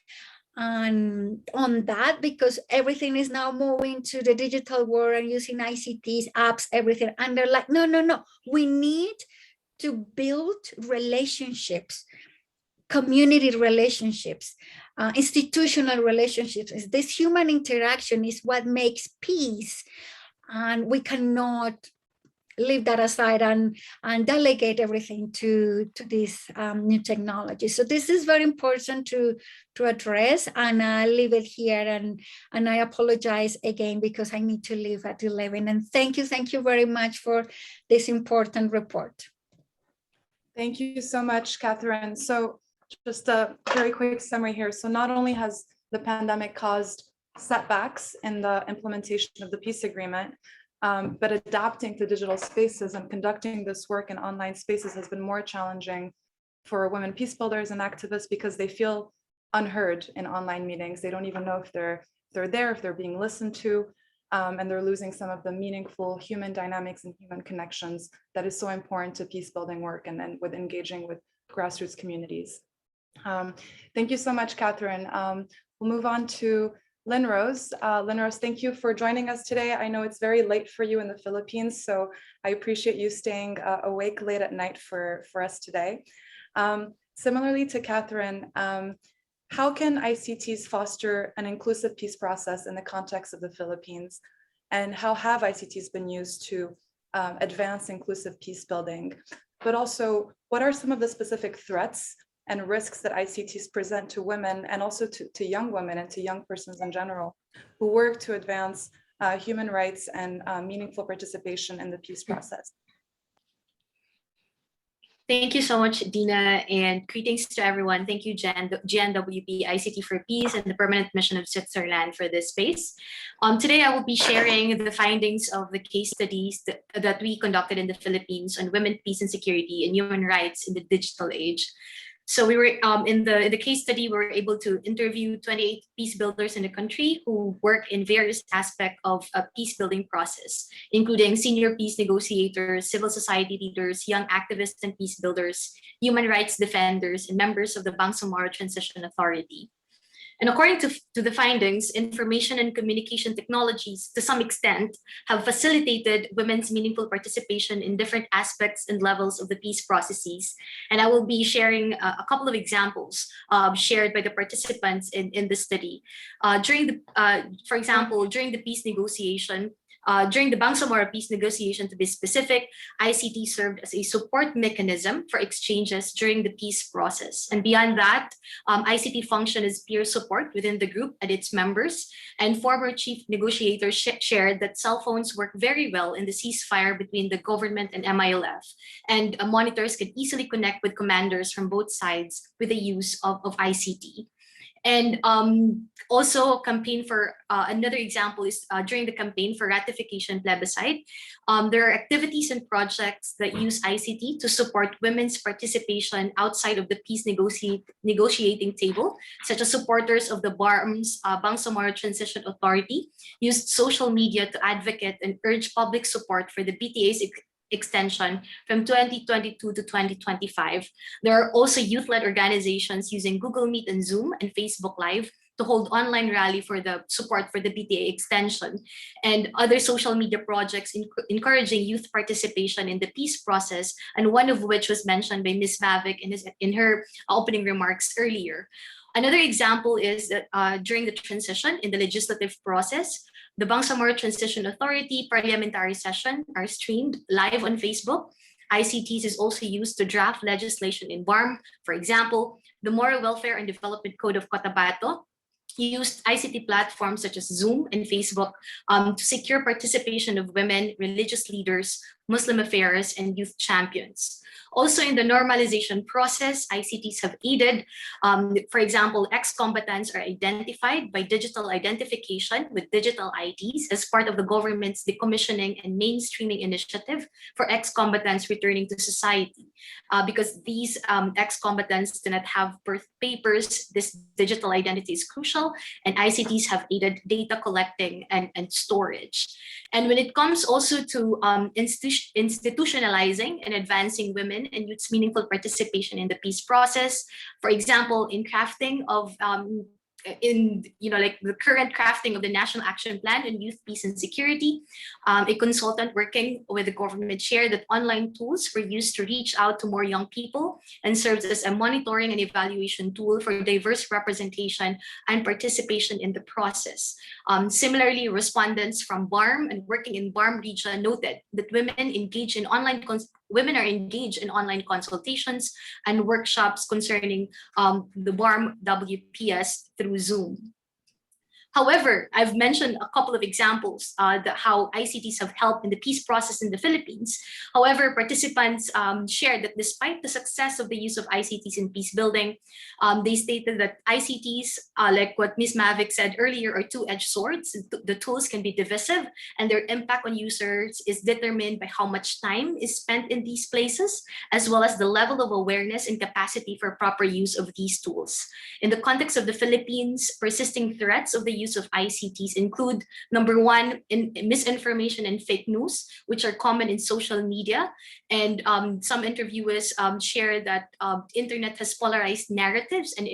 on that, because everything is now moving to the digital world and using ICTs, apps, everything. And they're like, no, we need to build relationships, community relationships, institutional relationships. This human interaction is what makes peace, and we cannot leave that aside and delegate everything to this new technology. So this is very important to address, and I'll leave it here, and I apologize again because I need to leave at 11. And thank you very much for this important report. Thank you so much, Catherine. So just a very quick summary here. So not only has the pandemic caused setbacks in the implementation of the peace agreement, but adapting to digital spaces and conducting this work in online spaces has been more challenging for women peace builders and activists, because they feel unheard in online meetings. They don't even know if they're there, if they're being listened to, and they're losing some of the meaningful human dynamics and human connections that is so important to peace building work, and then with engaging with grassroots communities. Thank you so much, Catherine. We'll move on to Lynn Rose. Lynn Rose, thank you for joining us today. I know it's very late for you in the Philippines, so I appreciate you staying awake late at night for us today. Similarly to Catherine, how can ICTs foster an inclusive peace process in the context of the Philippines? And how have ICTs been used to advance inclusive peace building? But also, what are some of the specific threats and risks that ICTs present to women, and also to young women and to young persons in general, who work to advance human rights and meaningful participation in the peace process? Thank you so much, Dina, and greetings to everyone. Thank you, GNWP, ICT for Peace, and the Permanent Mission of Switzerland for this space. Today, I will be sharing the findings of the case studies that we conducted in the Philippines on women, peace and security, and human rights in the digital age. So we were in the case study, we were able to interview 28 peace builders in the country who work in various aspects of a peace building process, including senior peace negotiators, civil society leaders, young activists and peace builders, human rights defenders, and members of the Bangsamoro Transition Authority. And according to the findings, information and communication technologies, to some extent, have facilitated women's meaningful participation in different aspects and levels of the peace processes. And I will be sharing a couple of examples shared by the participants in the study. For example, during the peace negotiation, during the Bangsamoro peace negotiation, to be specific, ICT served as a support mechanism for exchanges during the peace process. And beyond that, ICT functioned as peer support within the group and its members. And former chief negotiators shared that cell phones work very well in the ceasefire between the government and MILF. And monitors could easily connect with commanders from both sides with the use of ICT. And also a campaign for, another example is during the campaign for ratification plebiscite, there are activities and projects that use ICT to support women's participation outside of the peace negotiating table, such as supporters of the BARM's Bangsamoro Transition Authority used social media to advocate and urge public support for the BTA's extension from 2022 to 2025. There are also youth-led organizations using Google Meet and Zoom and Facebook Live to hold online rally for the support for the BTA extension, and other social media projects encouraging youth participation in the peace process, and one of which was mentioned by Ms. Mavic in her opening remarks earlier. Another example is that during the transition in the legislative process, the Bangsamoro Transition Authority parliamentary session are streamed live on Facebook. ICTs is also used to draft legislation in BARM. For example, the Moral Welfare and Development Code of Cotabato used ICT platforms such as Zoom and Facebook to secure participation of women, religious leaders, Muslim affairs, and youth champions. Also in the normalization process, ICTs have aided. For example, ex-combatants are identified by digital identification with digital IDs as part of the government's decommissioning and mainstreaming initiative for ex-combatants returning to society. Because these ex-combatants do not have birth papers, this digital identity is crucial, and ICTs have aided data collecting and storage. And when it comes also to institutionalizing and advancing women and youth's meaningful participation in the peace process, for example, in crafting of like the current crafting of the National Action Plan on Youth, Peace and Security, a consultant working with the government shared that online tools were used to reach out to more young people and serves as a monitoring and evaluation tool for diverse representation and participation in the process. Similarly, respondents from BARM and working in BARM region noted that women are engaged in online consultations and workshops concerning the BARM WPS through Zoom. However, I've mentioned a couple of examples how ICTs have helped in the peace process in the Philippines. However, participants shared that despite the success of the use of ICTs in peace building, they stated that ICTs, like what Ms. Mavic said earlier, are two-edged swords. The tools can be divisive, and their impact on users is determined by how much time is spent in these places, as well as the level of awareness and capacity for proper use of these tools. In the context of the Philippines, persisting threats of the use of ICTs include, number one, misinformation and fake news, which are common in social media. And some interviewers share that internet has polarized narratives and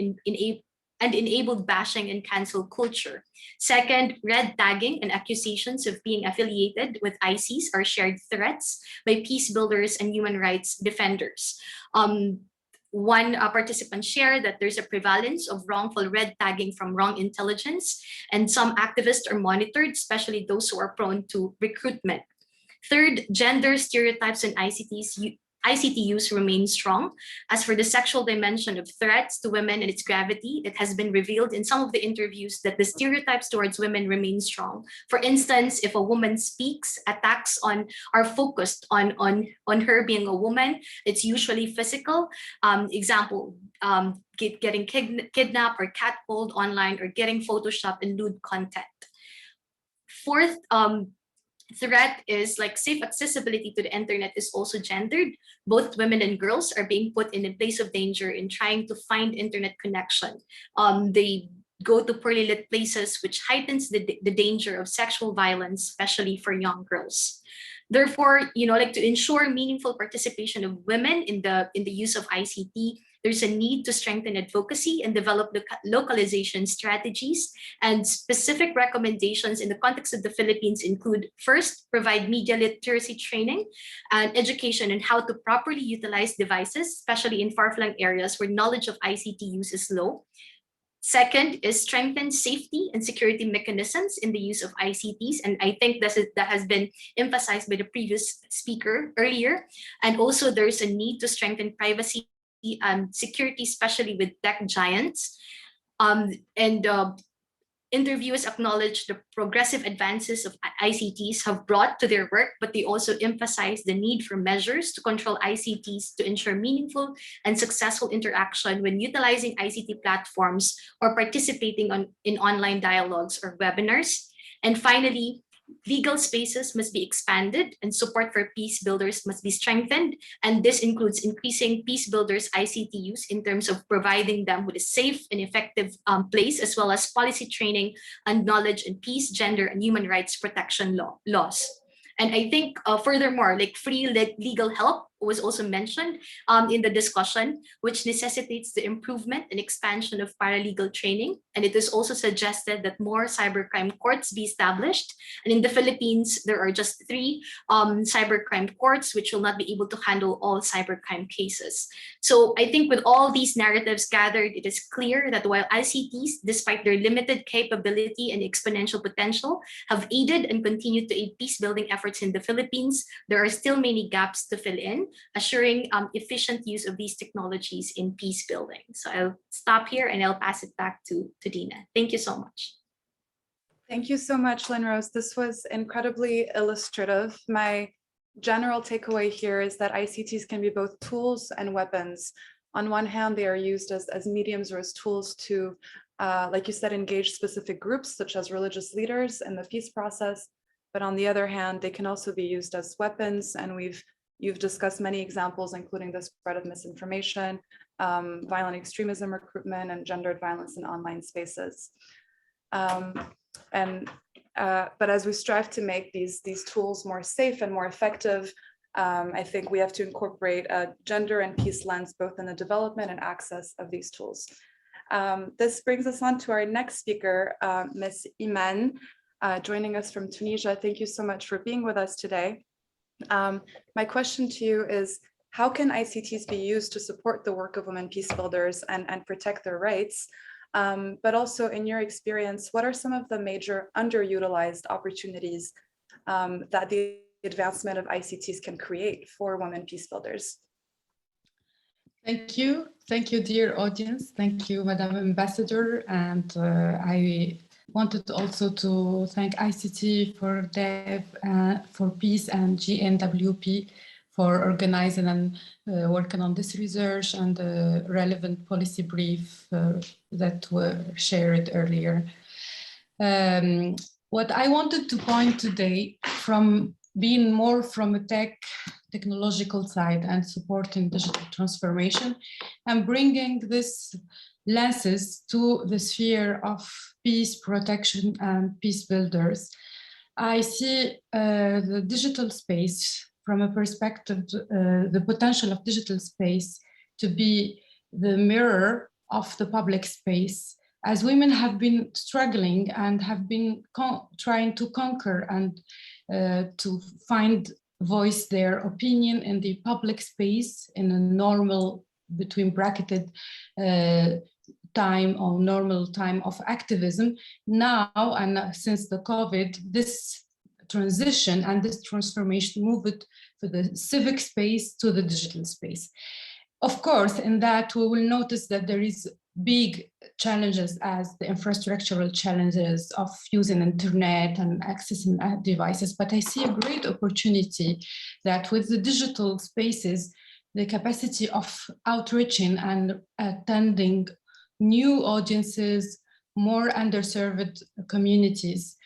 enabled bashing and cancel culture. Second, red tagging and accusations of being affiliated with ICs are shared threats by peace builders and human rights defenders. One participant shared that there's a prevalence of wrongful red tagging from wrong intelligence, and some activists are monitored, especially those who are prone to recruitment. Third, gender stereotypes in ICT use remains strong. As for the sexual dimension of threats to women and its gravity, it has been revealed in some of the interviews that the stereotypes towards women remain strong. For instance, if a woman speaks, attacks are focused on her being a woman, it's usually physical. Example, getting kidnapped or catcalled online, or getting photoshopped and lewd content. Fourth, threat is like safe accessibility to the internet is also gendered. Both women and girls are being put in a place of danger in trying to find internet connection. They go to poorly lit places, which heightens the danger of sexual violence, especially for young girls. Therefore, to ensure meaningful participation of women in the use of ICT, there's a need to strengthen advocacy and develop localization strategies. And specific recommendations in the context of the Philippines include, first, provide media literacy training and education on how to properly utilize devices, especially in far-flung areas where knowledge of ICT use is low. Second is strengthen safety and security mechanisms in the use of ICTs. And I think that has been emphasized by the previous speaker earlier. And also there's a need to strengthen privacy and security, especially with tech giants. Interviewers acknowledge the progressive advances of ICTs have brought to their work, but they also emphasize the need for measures to control ICTs to ensure meaningful and successful interaction when utilizing ICT platforms or participating in online dialogues or webinars. And finally, legal spaces must be expanded and support for Peacebuilders must be strengthened. And this includes increasing Peacebuilders ICT use in terms of providing them with a safe and effective place, as well as policy training and knowledge in peace, gender, and human rights protection laws. And I think furthermore, like free legal help was also mentioned in the discussion, which necessitates the improvement and expansion of paralegal training. And it is also suggested that more cybercrime courts be established. And in the Philippines, there are just 3 cybercrime courts, which will not be able to handle all cybercrime cases. So I think with all these narratives gathered, it is clear that while ICTs, despite their limited capability and exponential potential, have aided and continue to aid peace-building efforts in the Philippines, there are still many gaps to fill in, assuring efficient use of these technologies in peace building. So I'll stop here and I'll pass it back to Dina. Thank you so much. Thank you so much, Lynn Rose. This was incredibly illustrative. My general takeaway here is that ICTs can be both tools and weapons. On one hand, they are used as mediums or as tools to, like you said, engage specific groups such as religious leaders in the peace process. But on the other hand, they can also be used as weapons. And you've discussed many examples, including the spread of misinformation, violent extremism recruitment, and gendered violence in online spaces. But as we strive to make these tools more safe and more effective, I think we have to incorporate a gender and peace lens, both in the development and access of these tools. This brings us on to our next speaker, Ms. Iman, joining us from Tunisia. Thank you so much for being with us today. My question to you is, how can ICTs be used to support the work of women peace builders and protect their rights? But also, in your experience, what are some of the major underutilized opportunities that the advancement of ICTs can create for women peace builders? Thank you, dear audience. Thank you, Madam Ambassador. And I wanted also to thank ICT for Dev, for Peace, and GNWP for organizing and working on this research and the relevant policy brief that were shared earlier. What I wanted to point today, from being more from a technological side and supporting digital transformation, and bringing this lenses to the sphere of peace, protection, and peace builders. I see the digital space from a perspective, the potential of digital space to be the mirror of the public space, as women have been struggling and have been trying to conquer and to voice their opinion in the public space in a normal, between bracketed time or normal time of activism. Now, and since the COVID, this transition and this transformation moved from the civic space to the digital space. Of course, in that we will notice that there is big challenges as the infrastructural challenges of using internet and accessing devices, but I see a great opportunity that with the digital spaces, the capacity of outreaching and attending new audiences, more underserved communities.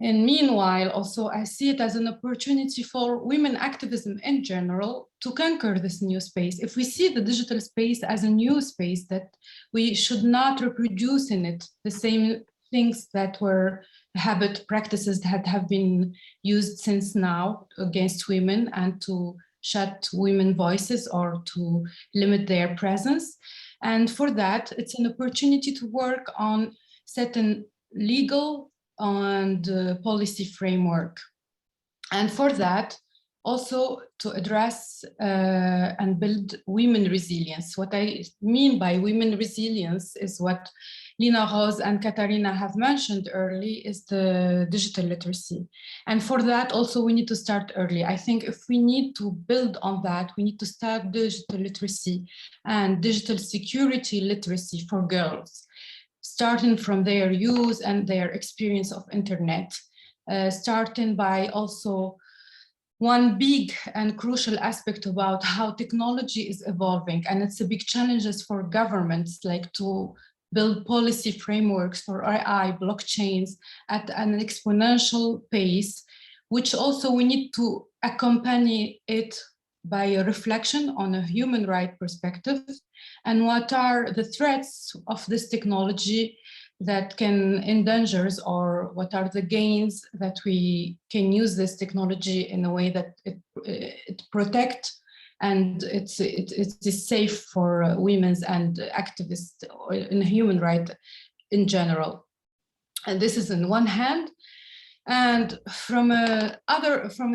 And meanwhile, also, I see it as an opportunity for women activism in general to conquer this new space. If we see the digital space as a new space, that we should not reproduce in it the same things that were habit practices that have been used since now against women, and to shut women voices or to limit their presence. And for that, it's an opportunity to work on certain legal and policy framework. And for that, also to address and build women resilience. What I mean by women resilience is what Lina Rose and Katarina have mentioned early, is the digital literacy. And for that also we need to start early. I think if we need to build on that, we need to start digital literacy and digital security literacy for girls, starting from their use and their experience of internet, starting by also one big and crucial aspect about how technology is evolving. And it's a big challenges for governments, like to build policy frameworks for AI, blockchains at an exponential pace, which also we need to accompany it by a reflection on a human right perspective and what are the threats of this technology that can endanger, or what are the gains that we can use this technology in a way that it protects and it is safe for women and activists in human rights in general. And this is on one hand. And from a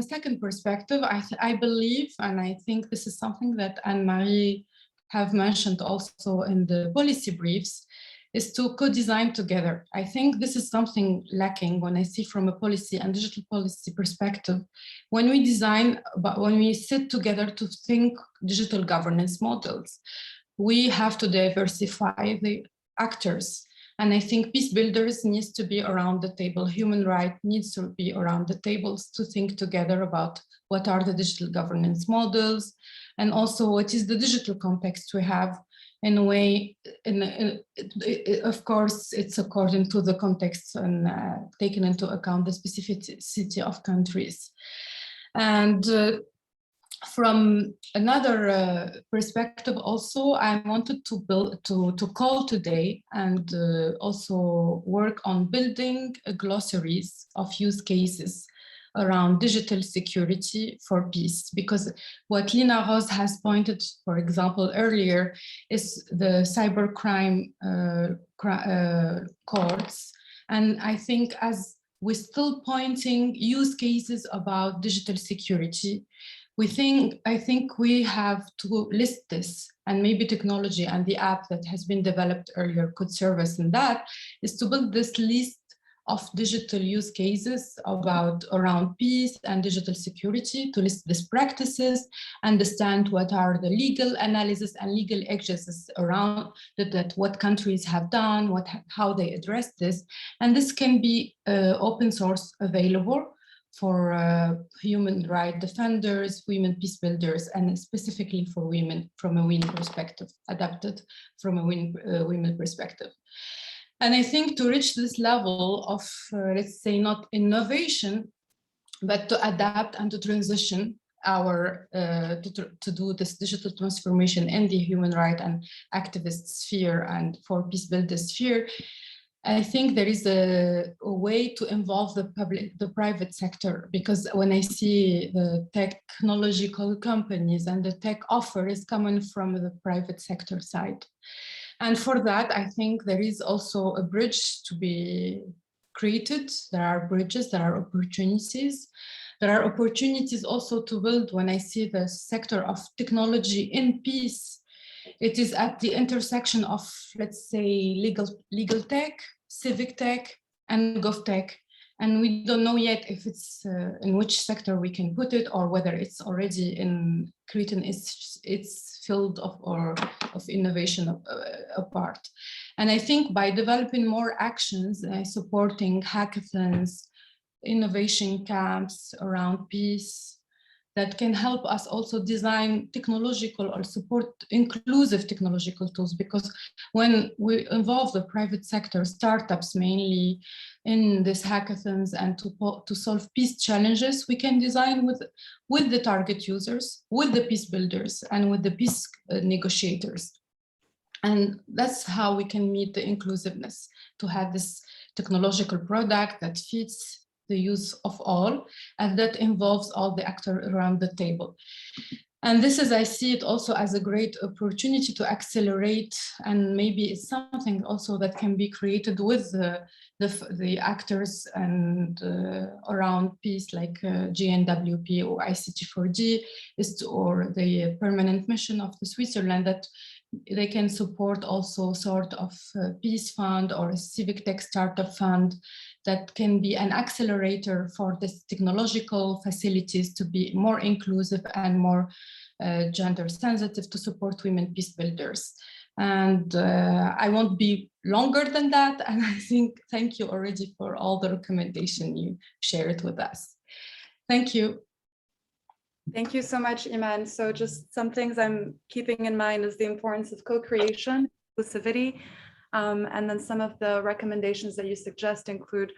second perspective, I believe, and I think this is something that Anne-Marie have mentioned also in the policy briefs, is to co-design together. I think this is something lacking when I see from a policy and digital policy perspective. When we design, but when we sit together to think digital governance models, we have to diversify the actors. And I think Peacebuilders needs to be around the table. Human rights needs to be around the tables to think together about what are the digital governance models, and also what is the digital context we have. In a way, of course, it's according to the context and taken into account the specificity of countries. And from another perspective also, I wanted to call today and also work on building glossaries of use cases around digital security for peace, because what Lina Rose has pointed, for example, earlier, is the cybercrime courts. And I think as we're still pointing use cases about digital security, I think we have to list this, and maybe technology and the app that has been developed earlier could serve us in that, is to build this list of digital use cases around peace and digital security, to list these practices, understand what are the legal analysis and legal exegesis around that what countries have done, how they address this. And this can be open source available for human rights defenders, women peace builders, and specifically for women from a women perspective, adapted from a women perspective. And I think to reach this level of, let's say, not innovation, but to adapt and to transition to do this digital transformation in the human rights and activist sphere and for peace builder sphere, I think there is a way to involve the private sector, because when I see the technological companies and the tech offer is coming from the private sector side. And for that, I think there is also a bridge to be created. There are bridges, there are opportunities. There are opportunities also to build. When I see the sector of technology in peace, it is at the intersection of, let's say, legal tech, civic tech, and gov tech. And we don't know yet if it's in which sector we can put it, or whether it's already in creating its field of innovation apart. And I think by developing more actions, supporting hackathons, innovation camps around peace, that can help us also design technological or support inclusive technological tools, because when we involve the private sector, startups mainly in these hackathons and to solve peace challenges, we can design with the target users, with the peace builders, and with the peace negotiators. And that's how we can meet the inclusiveness, to have this technological product that fits the use of all, and that involves all the actors around the table. And this is, I see it also as a great opportunity to accelerate, and maybe it's something also that can be created with the actors and around peace, like GNWP or ICT4D, or the permanent mission of the Switzerland, that they can support also sort of peace fund or a civic tech startup fund that can be an accelerator for this technological facilities to be more inclusive and more gender sensitive, to support women peace builders. And I won't be longer than that. And I think, thank you already for all the recommendation you shared with us. Thank you. Thank you so much, Iman. So just some things I'm keeping in mind is the importance of co-creation, inclusivity, and then some of the recommendations that you suggest include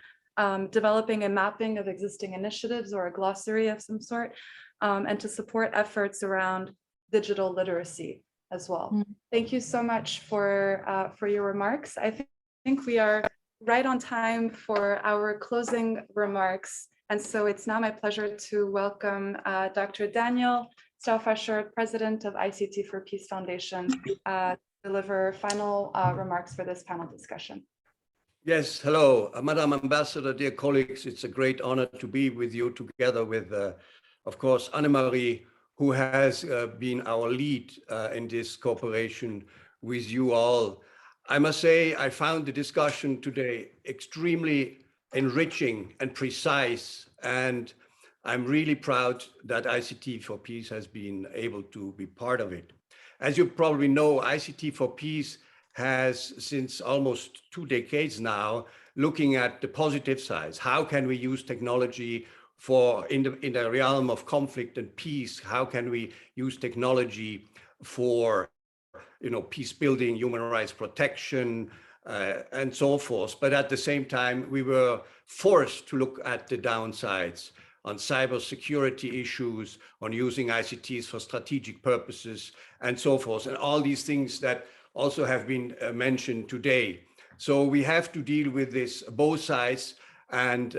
developing a mapping of existing initiatives or a glossary of some sort, and to support efforts around digital literacy as well. Thank you so much for your remarks. I think we are right on time for our closing remarks. And so it's now my pleasure to welcome Dr. Daniel Stauffacher, President of ICT for Peace Foundation, to deliver final remarks for this panel discussion. Yes, hello, Madam Ambassador, dear colleagues. It's a great honor to be with you together with, of course, Annemarie, who has been our lead in this cooperation with you all. I must say, I found the discussion today extremely enriching and precise, and I'm really proud that ICT for Peace has been able to be part of it. As you probably know, ICT for Peace has, since almost 2 decades now, looking at the positive sides. How can we use technology for in the realm of conflict and peace? How can we use technology for, peace building, human rights protection, and so forth? But at the same time, we were forced to look at the downsides on cybersecurity issues, on using ICTs for strategic purposes, and so forth, and all these things that also have been mentioned today. So we have to deal with this both sides, and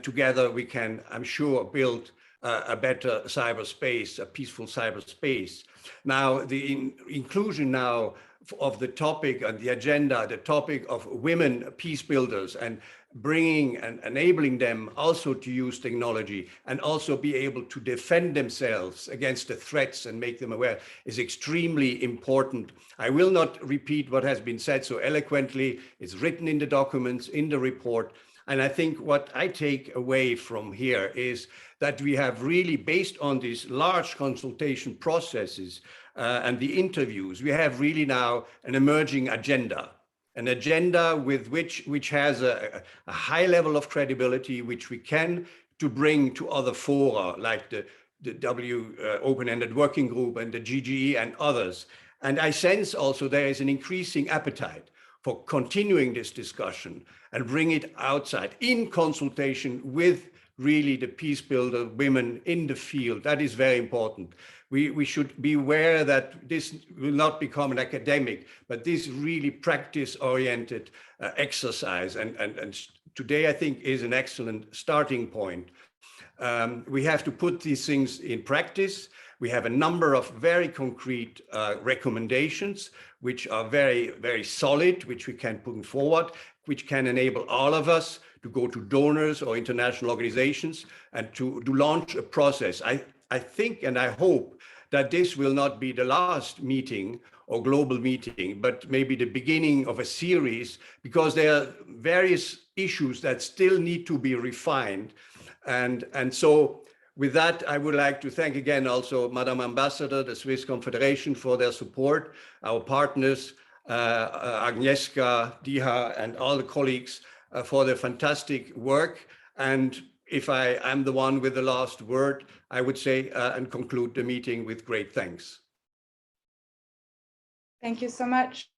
together we can, I'm sure, build a better cyberspace, a peaceful cyberspace. Now, the inclusion now of the topic on the agenda, the topic of women peace builders, and bringing and enabling them also to use technology and also be able to defend themselves against the threats and make them aware, is extremely important. I will not repeat what has been said so eloquently. It's written in the documents, in the report. And I think what I take away from here is that we have really, based on these large consultation processes and the interviews, we have really now an emerging agenda. An agenda with which has a high level of credibility, which we can to bring to other fora like the Open-Ended Working Group and the GGE and others. And I sense also there is an increasing appetite for continuing this discussion and bring it outside in consultation with really the peace builder women in the field. That is very important. We should be aware that this will not become an academic, but this really practice-oriented exercise. And today, I think, is an excellent starting point. We have to put these things in practice. We have a number of very concrete recommendations, which are very, very solid, which we can put forward, which can enable all of us to go to donors or international organizations and to launch a process. I think and I hope that this will not be the last meeting or global meeting, but maybe the beginning of a series, because there are various issues that still need to be refined. And so with that, I would like to thank again also Madam Ambassador, the Swiss Confederation, for their support, our partners, Agnieszka, Diha, and all the colleagues for their fantastic work. And if I am the one with the last word, I would say and conclude the meeting with great thanks. Thank you so much.